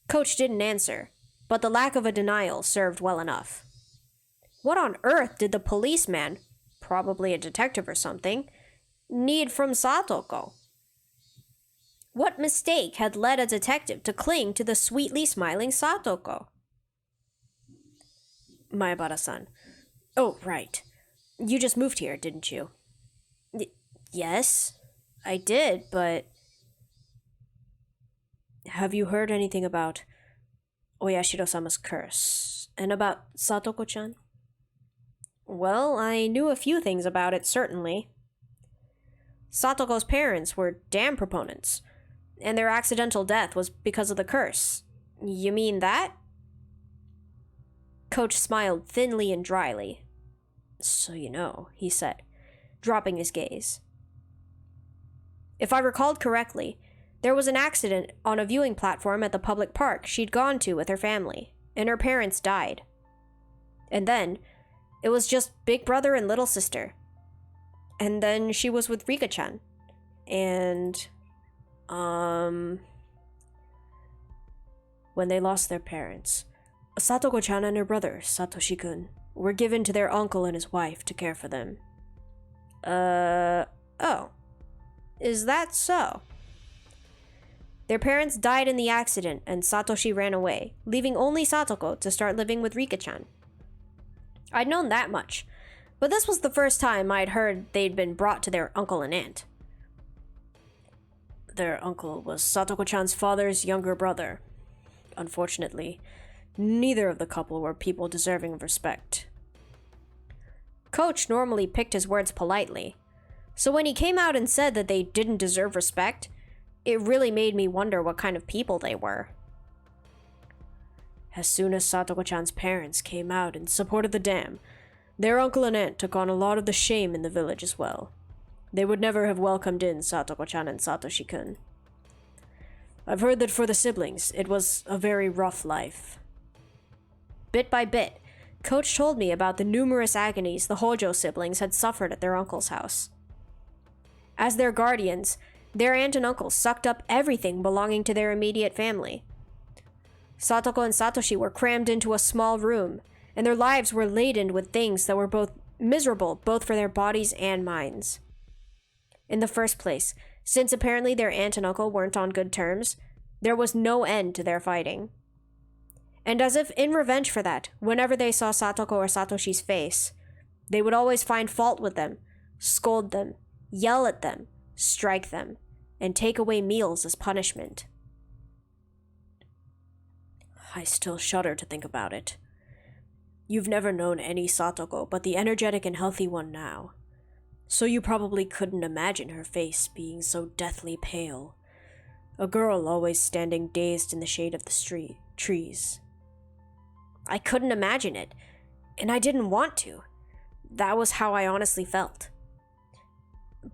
Coach didn't answer, but the lack of a denial served well enough. What on earth did the policeman, probably a detective or something, need from Satoko? What mistake had led a detective to cling to the sweetly smiling Satoko? Maebara-san. Oh, right. You just moved here, didn't you? Yes, I did, but... Have you heard anything about Oyashiro-sama's curse, and about Satoko-chan? Well, I knew a few things about it, certainly. Satoko's parents were dam proponents, and their accidental death was because of the curse. You mean that? Coach smiled thinly and dryly. "So you know," he said, dropping his gaze. If I recalled correctly, there was an accident on a viewing platform at the public park she'd gone to with her family, and her parents died. And then, it was just big brother and little sister. And then she was with Rika-chan. And, when they lost their parents, Satoko-chan and her brother, Satoshi-kun, were given to their uncle and his wife to care for them. Oh. Is that so? Their parents died in the accident, and Satoshi ran away, leaving only Satoko to start living with Rika-chan. I'd known that much, but this was the first time I'd heard they'd been brought to their uncle and aunt. Their uncle was Satoko-chan's father's younger brother. Unfortunately, neither of the couple were people deserving of respect. Coach normally picked his words politely, so when he came out and said that they didn't deserve respect, it really made me wonder what kind of people they were. As soon as Satoko-chan's parents came out in support of the dam, their uncle and aunt took on a lot of the shame in the village as well. They would never have welcomed in Satoko-chan and Satoshi-kun. I've heard that for the siblings, it was a very rough life. Bit by bit, Coach told me about the numerous agonies the Hojo siblings had suffered at their uncle's house. As their guardians, their aunt and uncle sucked up everything belonging to their immediate family. Satoko and Satoshi were crammed into a small room, and their lives were laden with things that were both miserable both for their bodies and minds. In the first place, since apparently their aunt and uncle weren't on good terms, there was no end to their fighting. And as if in revenge for that, whenever they saw Satoko or Satoshi's face, they would always find fault with them, scold them, yell at them, strike them, and take away meals as punishment. I still shudder to think about it. You've never known any Satoko but the energetic and healthy one now, so you probably couldn't imagine her face being so deathly pale. A girl always standing dazed in the shade of the trees. I couldn't imagine it, and I didn't want to. That was how I honestly felt.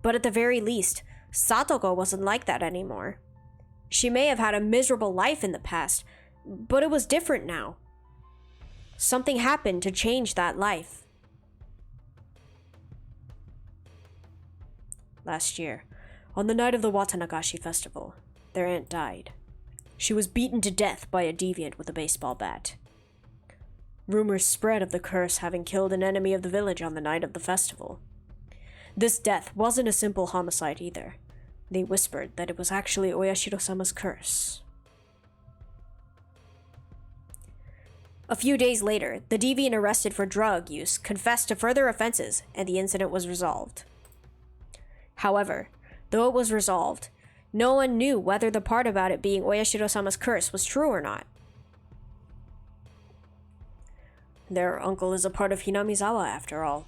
But at the very least, Satoko wasn't like that anymore. She may have had a miserable life in the past, but it was different now. Something happened to change that life. Last year, on the night of the Watanagashi festival, their aunt died. She was beaten to death by a deviant with a baseball bat. Rumors spread of the curse having killed an enemy of the village on the night of the festival. This death wasn't a simple homicide either. They whispered that it was actually Oyashiro-sama's curse. A few days later, the deviant arrested for drug use confessed to further offenses, and the incident was resolved. However, though it was resolved, no one knew whether the part about it being Oyashiro-sama's curse was true or not. Their uncle is a part of Hinamizawa, after all.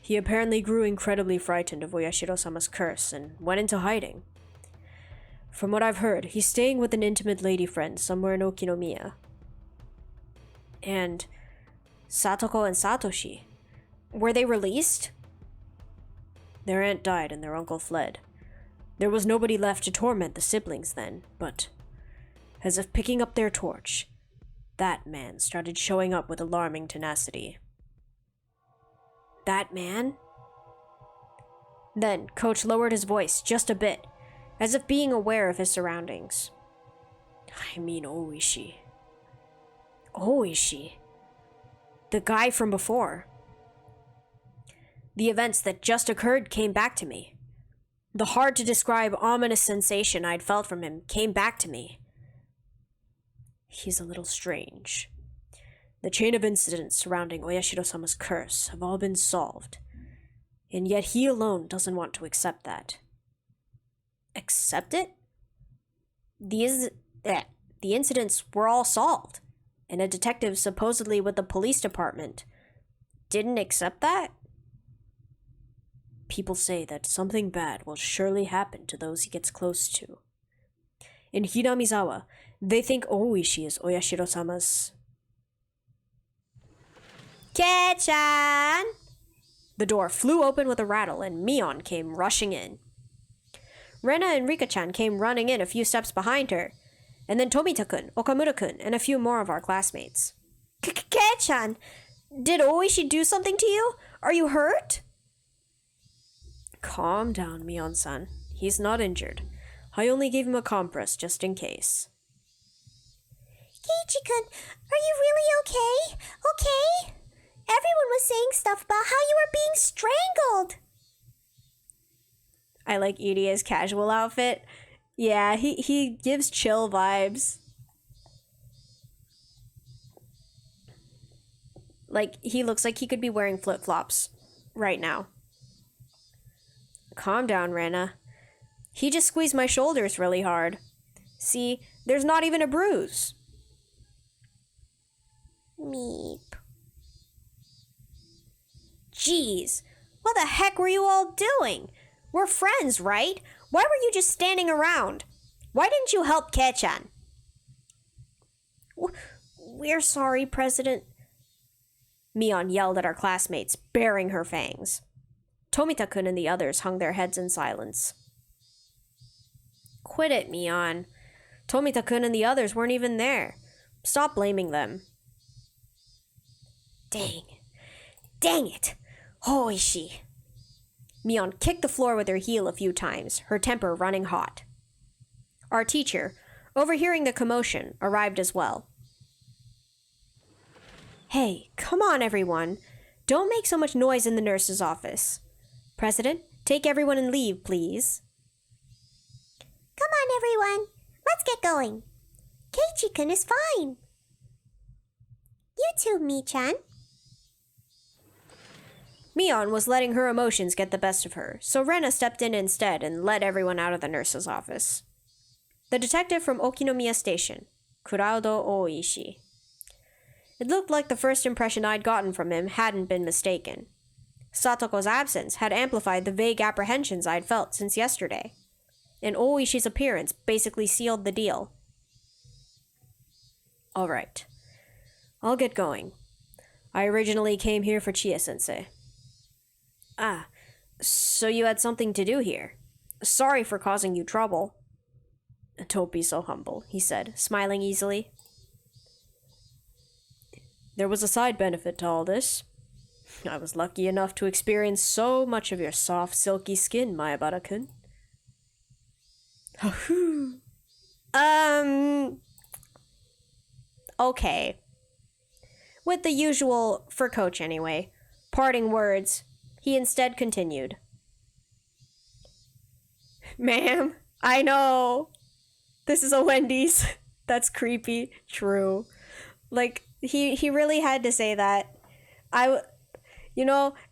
He apparently grew incredibly frightened of Oyashiro-sama's curse and went into hiding. From what I've heard, he's staying with an intimate lady friend somewhere in Okinomiya. And Satoko and Satoshi, were they released? Their aunt died and their uncle fled. There was nobody left to torment the siblings then, but as if picking up their torch, that man started showing up with alarming tenacity. That man? Then Coach lowered his voice just a bit, as if being aware of his surroundings. I mean Oishi. Oishi? The guy from before. The events that just occurred came back to me. The hard-to-describe ominous sensation I'd felt from him came back to me. He's a little strange. The chain of incidents surrounding Oyashiro-sama's curse have all been solved, and yet he alone doesn't want to accept that. Accept it? The incidents were all solved, and a detective supposedly with the police department didn't accept that? People say that something bad will surely happen to those he gets close to. In Hinamizawa, they think Oishi is Oyashiro-sama's... Ke-chan! The door flew open with a rattle and Mion came rushing in. Rena and Rika-chan came running in a few steps behind her, and then Tomita-kun, Okamura-kun, and a few more of our classmates. Ke-chan, did Oishi do something to you? Are you hurt? Calm down, Mion-san. He's not injured. I only gave him a compress just in case. Keiichi-kun, are you really okay? Okay? Everyone was saying stuff about how you were being strangled. I like Idia's casual outfit. Yeah, he gives chill vibes. Like, he looks like he could be wearing flip-flops right now. Calm down, Rena. He just squeezed my shoulders really hard. See, there's not even a bruise. Meep. Jeez, what the heck were you all doing? We're friends, right? Why were you just standing around? Why didn't you help Ke-chan? We're sorry, President. Mion yelled at our classmates, baring her fangs. Tomita-kun and the others hung their heads in silence. Quit it, Mion. Tomita-kun and the others weren't even there. Stop blaming them. Dang it. Oishi. Mion kicked the floor with her heel a few times, her temper running hot. Our teacher, overhearing the commotion, arrived as well. Hey, come on, everyone. Don't make so much noise in the nurse's office. President, take everyone and leave, please. Come on, everyone. Let's get going. Keiichi-kun is fine. You too, Mi-chan. Mion was letting her emotions get the best of her, so Rena stepped in instead and led everyone out of the nurse's office. The detective from Okinomiya Station, Kurado Oishi. It looked like the first impression I'd gotten from him hadn't been mistaken. Satoko's absence had amplified the vague apprehensions I'd felt since yesterday, and Oishi's appearance basically sealed the deal. All right. I'll get going. I originally came here for Chie-sensei. Ah, so you had something to do here. Sorry for causing you trouble. Don't be so humble, he said, smiling easily. There was a side benefit to all this. I was lucky enough to experience so much of your soft, silky skin, Mayabara-kun. Okay. With the usual, for Coach anyway, parting words, he instead continued. Ma'am, I know. This is a Wendy's. That's creepy. True. Like, he really had to say that.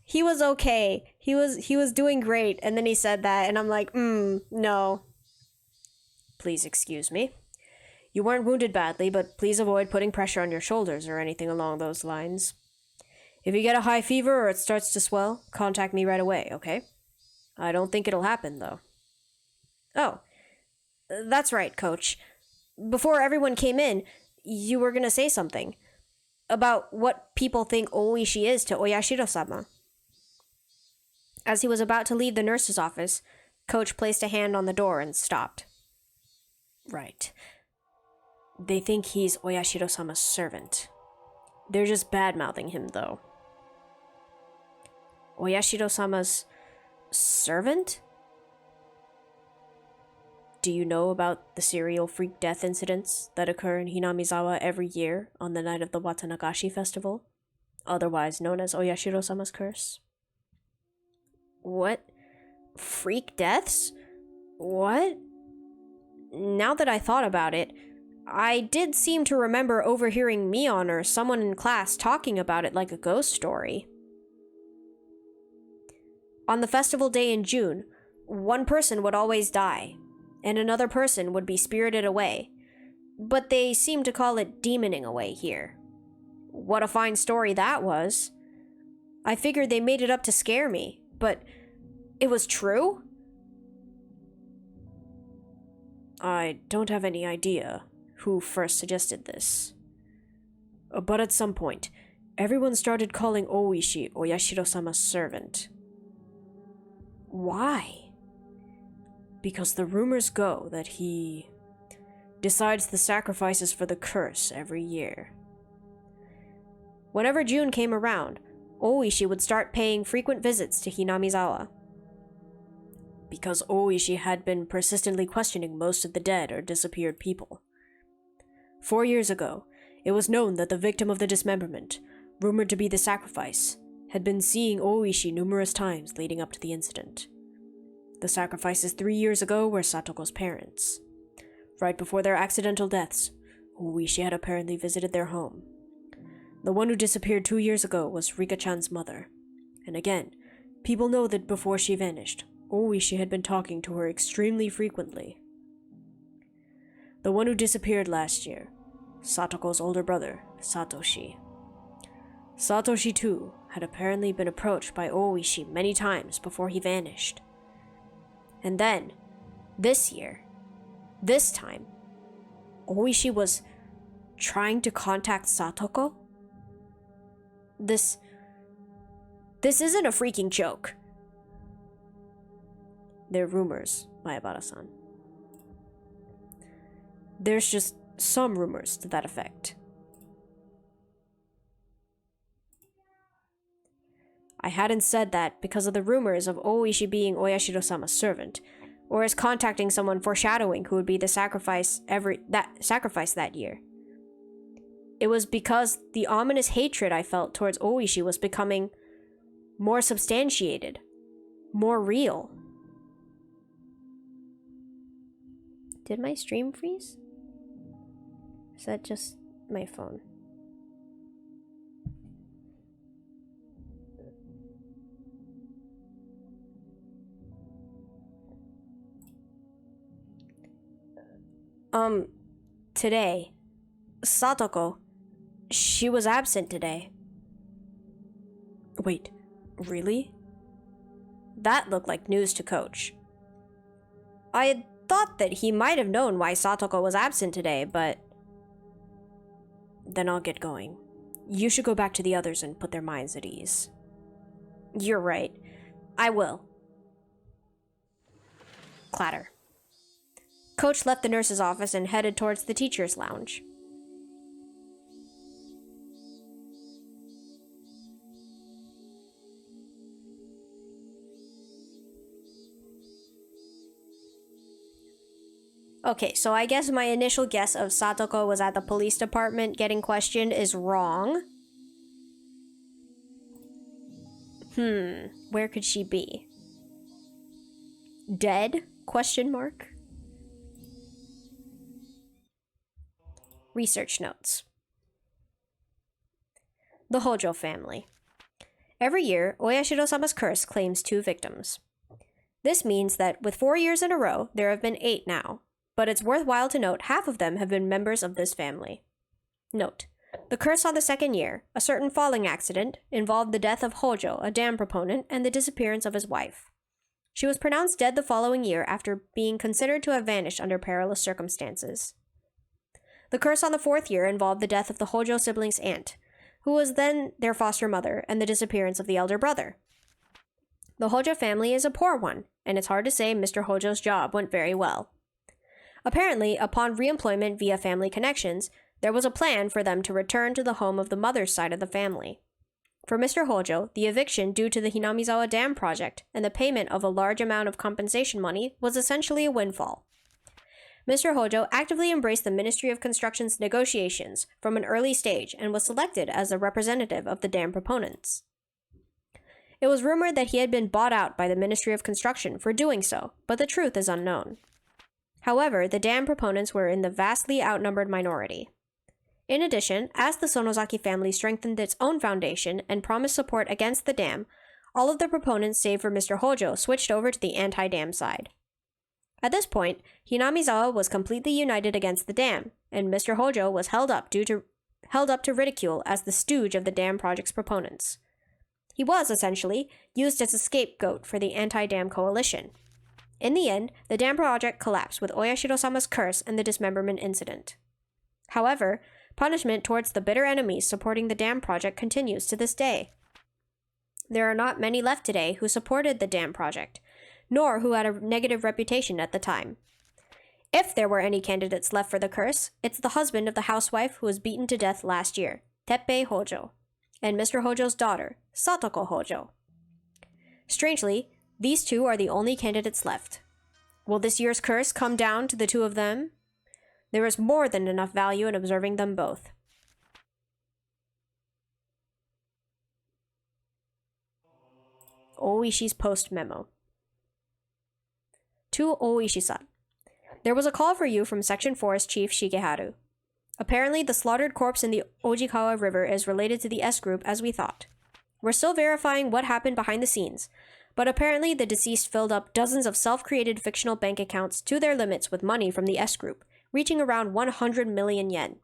He was okay. He was doing great, and then he said that, and I'm like, no. Please excuse me. You weren't wounded badly, but please avoid putting pressure on your shoulders or anything along those lines. If you get a high fever or it starts to swell, contact me right away, okay? I don't think it'll happen, though. Oh, that's right, Coach. Before everyone came in, you were gonna say something. About what people think Oishi is to Oyashiro-sama. As he was about to leave the nurse's office, Coach placed a hand on the door and stopped. Right. They think he's Oyashiro-sama's servant. They're just bad-mouthing him, though. Oyashiro-sama's servant? Do you know about the serial freak death incidents that occur in Hinamizawa every year on the night of the Watanagashi festival, otherwise known as Oyashiro-sama's curse? What? Freak deaths? What? Now that I thought about it, I did seem to remember overhearing Mion or someone in class talking about it like a ghost story. On the festival day in June, one person would always die, and another person would be spirited away, but they seem to call it demoning away here. What a fine story that was. I figured they made it up to scare me, but it was true? I don't have any idea who first suggested this. But at some point, everyone started calling Oishi Oyashiro-sama's servant. Why? Because the rumors go that he decides the sacrifices for the curse every year. Whenever June came around, Oishi would start paying frequent visits to Hinamizawa. Because Oishi had been persistently questioning most of the dead or disappeared people. 4 years ago, it was known that the victim of the dismemberment, rumored to be the sacrifice, had been seeing Oishi numerous times leading up to the incident. The sacrifices 3 years ago were Satoko's parents. Right before their accidental deaths, Oishi had apparently visited their home. The one who disappeared 2 years ago was Rika-chan's mother. And again, people know that before she vanished, Oishi had been talking to her extremely frequently. The one who disappeared last year, Satoko's older brother, Satoshi. Satoshi, too, had apparently been approached by Oishi many times before he vanished. And then, this time, Oishi was trying to contact Satoko? This isn't a freaking joke. They're rumors, Mayabara-san. There's just some rumors to that effect. I hadn't said that because of the rumors of Oishi being Oyashiro-sama's servant, or as contacting someone foreshadowing who would be the sacrifice that year. It was because the ominous hatred I felt towards Oishi was becoming more substantiated, more real. Did my stream freeze? Is that just my phone? Today, Satoko, she was absent today. Wait, really? That looked like news to Coach. I had thought that he might have known why Satoko was absent today, but... Then I'll get going. You should go back to the others and put their minds at ease. You're right. I will. Clatter. Coach left the nurse's office and headed towards the teacher's lounge. Okay, so I guess my initial guess of Satoko was at the police department getting questioned is wrong. Where could she be? Dead? Question mark. Research notes. The Hojo family. Every year, Oyashiro-sama's curse claims 2 victims. This means that with 4 years in a row, there have been 8 now, but it's worthwhile to note half of them have been members of this family. Note, the curse on the 2nd year, a certain falling accident, involved the death of Hojo, a dam proponent, and the disappearance of his wife. She was pronounced dead the following year after being considered to have vanished under perilous circumstances. The curse on the 4th year involved the death of the Hojo siblings' aunt, who was then their foster mother, and the disappearance of the elder brother. The Hojo family is a poor one, and it's hard to say Mr. Hojo's job went very well. Apparently, upon re-employment via family connections, there was a plan for them to return to the home of the mother's side of the family. For Mr. Hojo, the eviction due to the Hinamizawa Dam project and the payment of a large amount of compensation money was essentially a windfall. Mr. Hojo actively embraced the Ministry of Construction's negotiations from an early stage and was selected as a representative of the dam proponents. It was rumored that he had been bought out by the Ministry of Construction for doing so, but the truth is unknown. However, the dam proponents were in the vastly outnumbered minority. In addition, as the Sonozaki family strengthened its own foundation and promised support against the dam, all of the proponents save for Mr. Hojo switched over to the anti-dam side. At this point, Hinamizawa was completely united against the dam, and Mr. Hojo was held up to ridicule as the stooge of the dam project's proponents. He was, essentially, used as a scapegoat for the anti-dam coalition. In the end, the dam project collapsed with Oyashiro-sama's curse and the dismemberment incident. However, Punishment towards the bitter enemies supporting the dam project continues to this day. There are not many left today who supported the dam project, nor who had a negative reputation at the time. If there were any candidates left for the curse, it's the husband of the housewife who was beaten to death last year, Teppei Hojo, and Mr. Hojo's daughter, Satoko Hojo. Strangely, these two are the only candidates left. Will this year's curse come down to the two of them? There is more than enough value in observing them both. Oishi's post memo. To Oishi-san. There was a call for you from Section 4's Chief Shigeharu. Apparently, the slaughtered corpse in the Ojikawa River is related to the S group as we thought. We're still verifying what happened behind the scenes, but apparently the deceased filled up dozens of self-created fictional bank accounts to their limits with money from the S group, reaching around 100 million yen.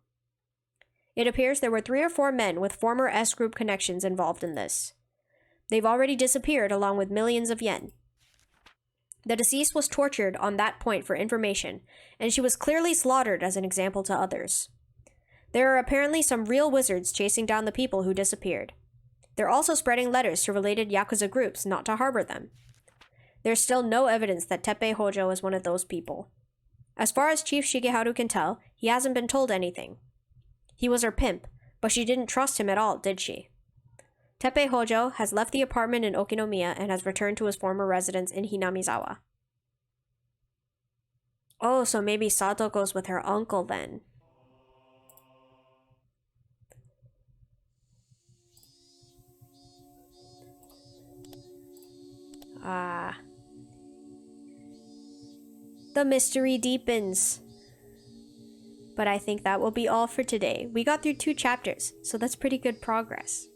It appears there were 3 or 4 men with former S group connections involved in this. They've already disappeared along with millions of yen. The deceased was tortured on that point for information, and she was clearly slaughtered as an example to others. There are apparently some real wizards chasing down the people who disappeared. They're also spreading letters to related Yakuza groups not to harbor them. There's still no evidence that Teppei Hojo is one of those people. As far as Chief Shigeharu can tell, he hasn't been told anything. He was her pimp, but she didn't trust him at all, did she? Teppei Hojo has left the apartment in Okinomiya and has returned to his former residence in Hinamizawa. Oh, so maybe Satoko's with her uncle then. Ah. The mystery deepens. But I think that will be all for today. We got through 2 chapters, so that's pretty good progress.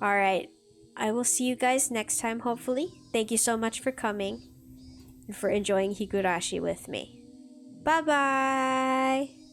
Alright, I will see you guys next time, hopefully. Thank you so much for coming and for enjoying Higurashi with me. Bye-bye!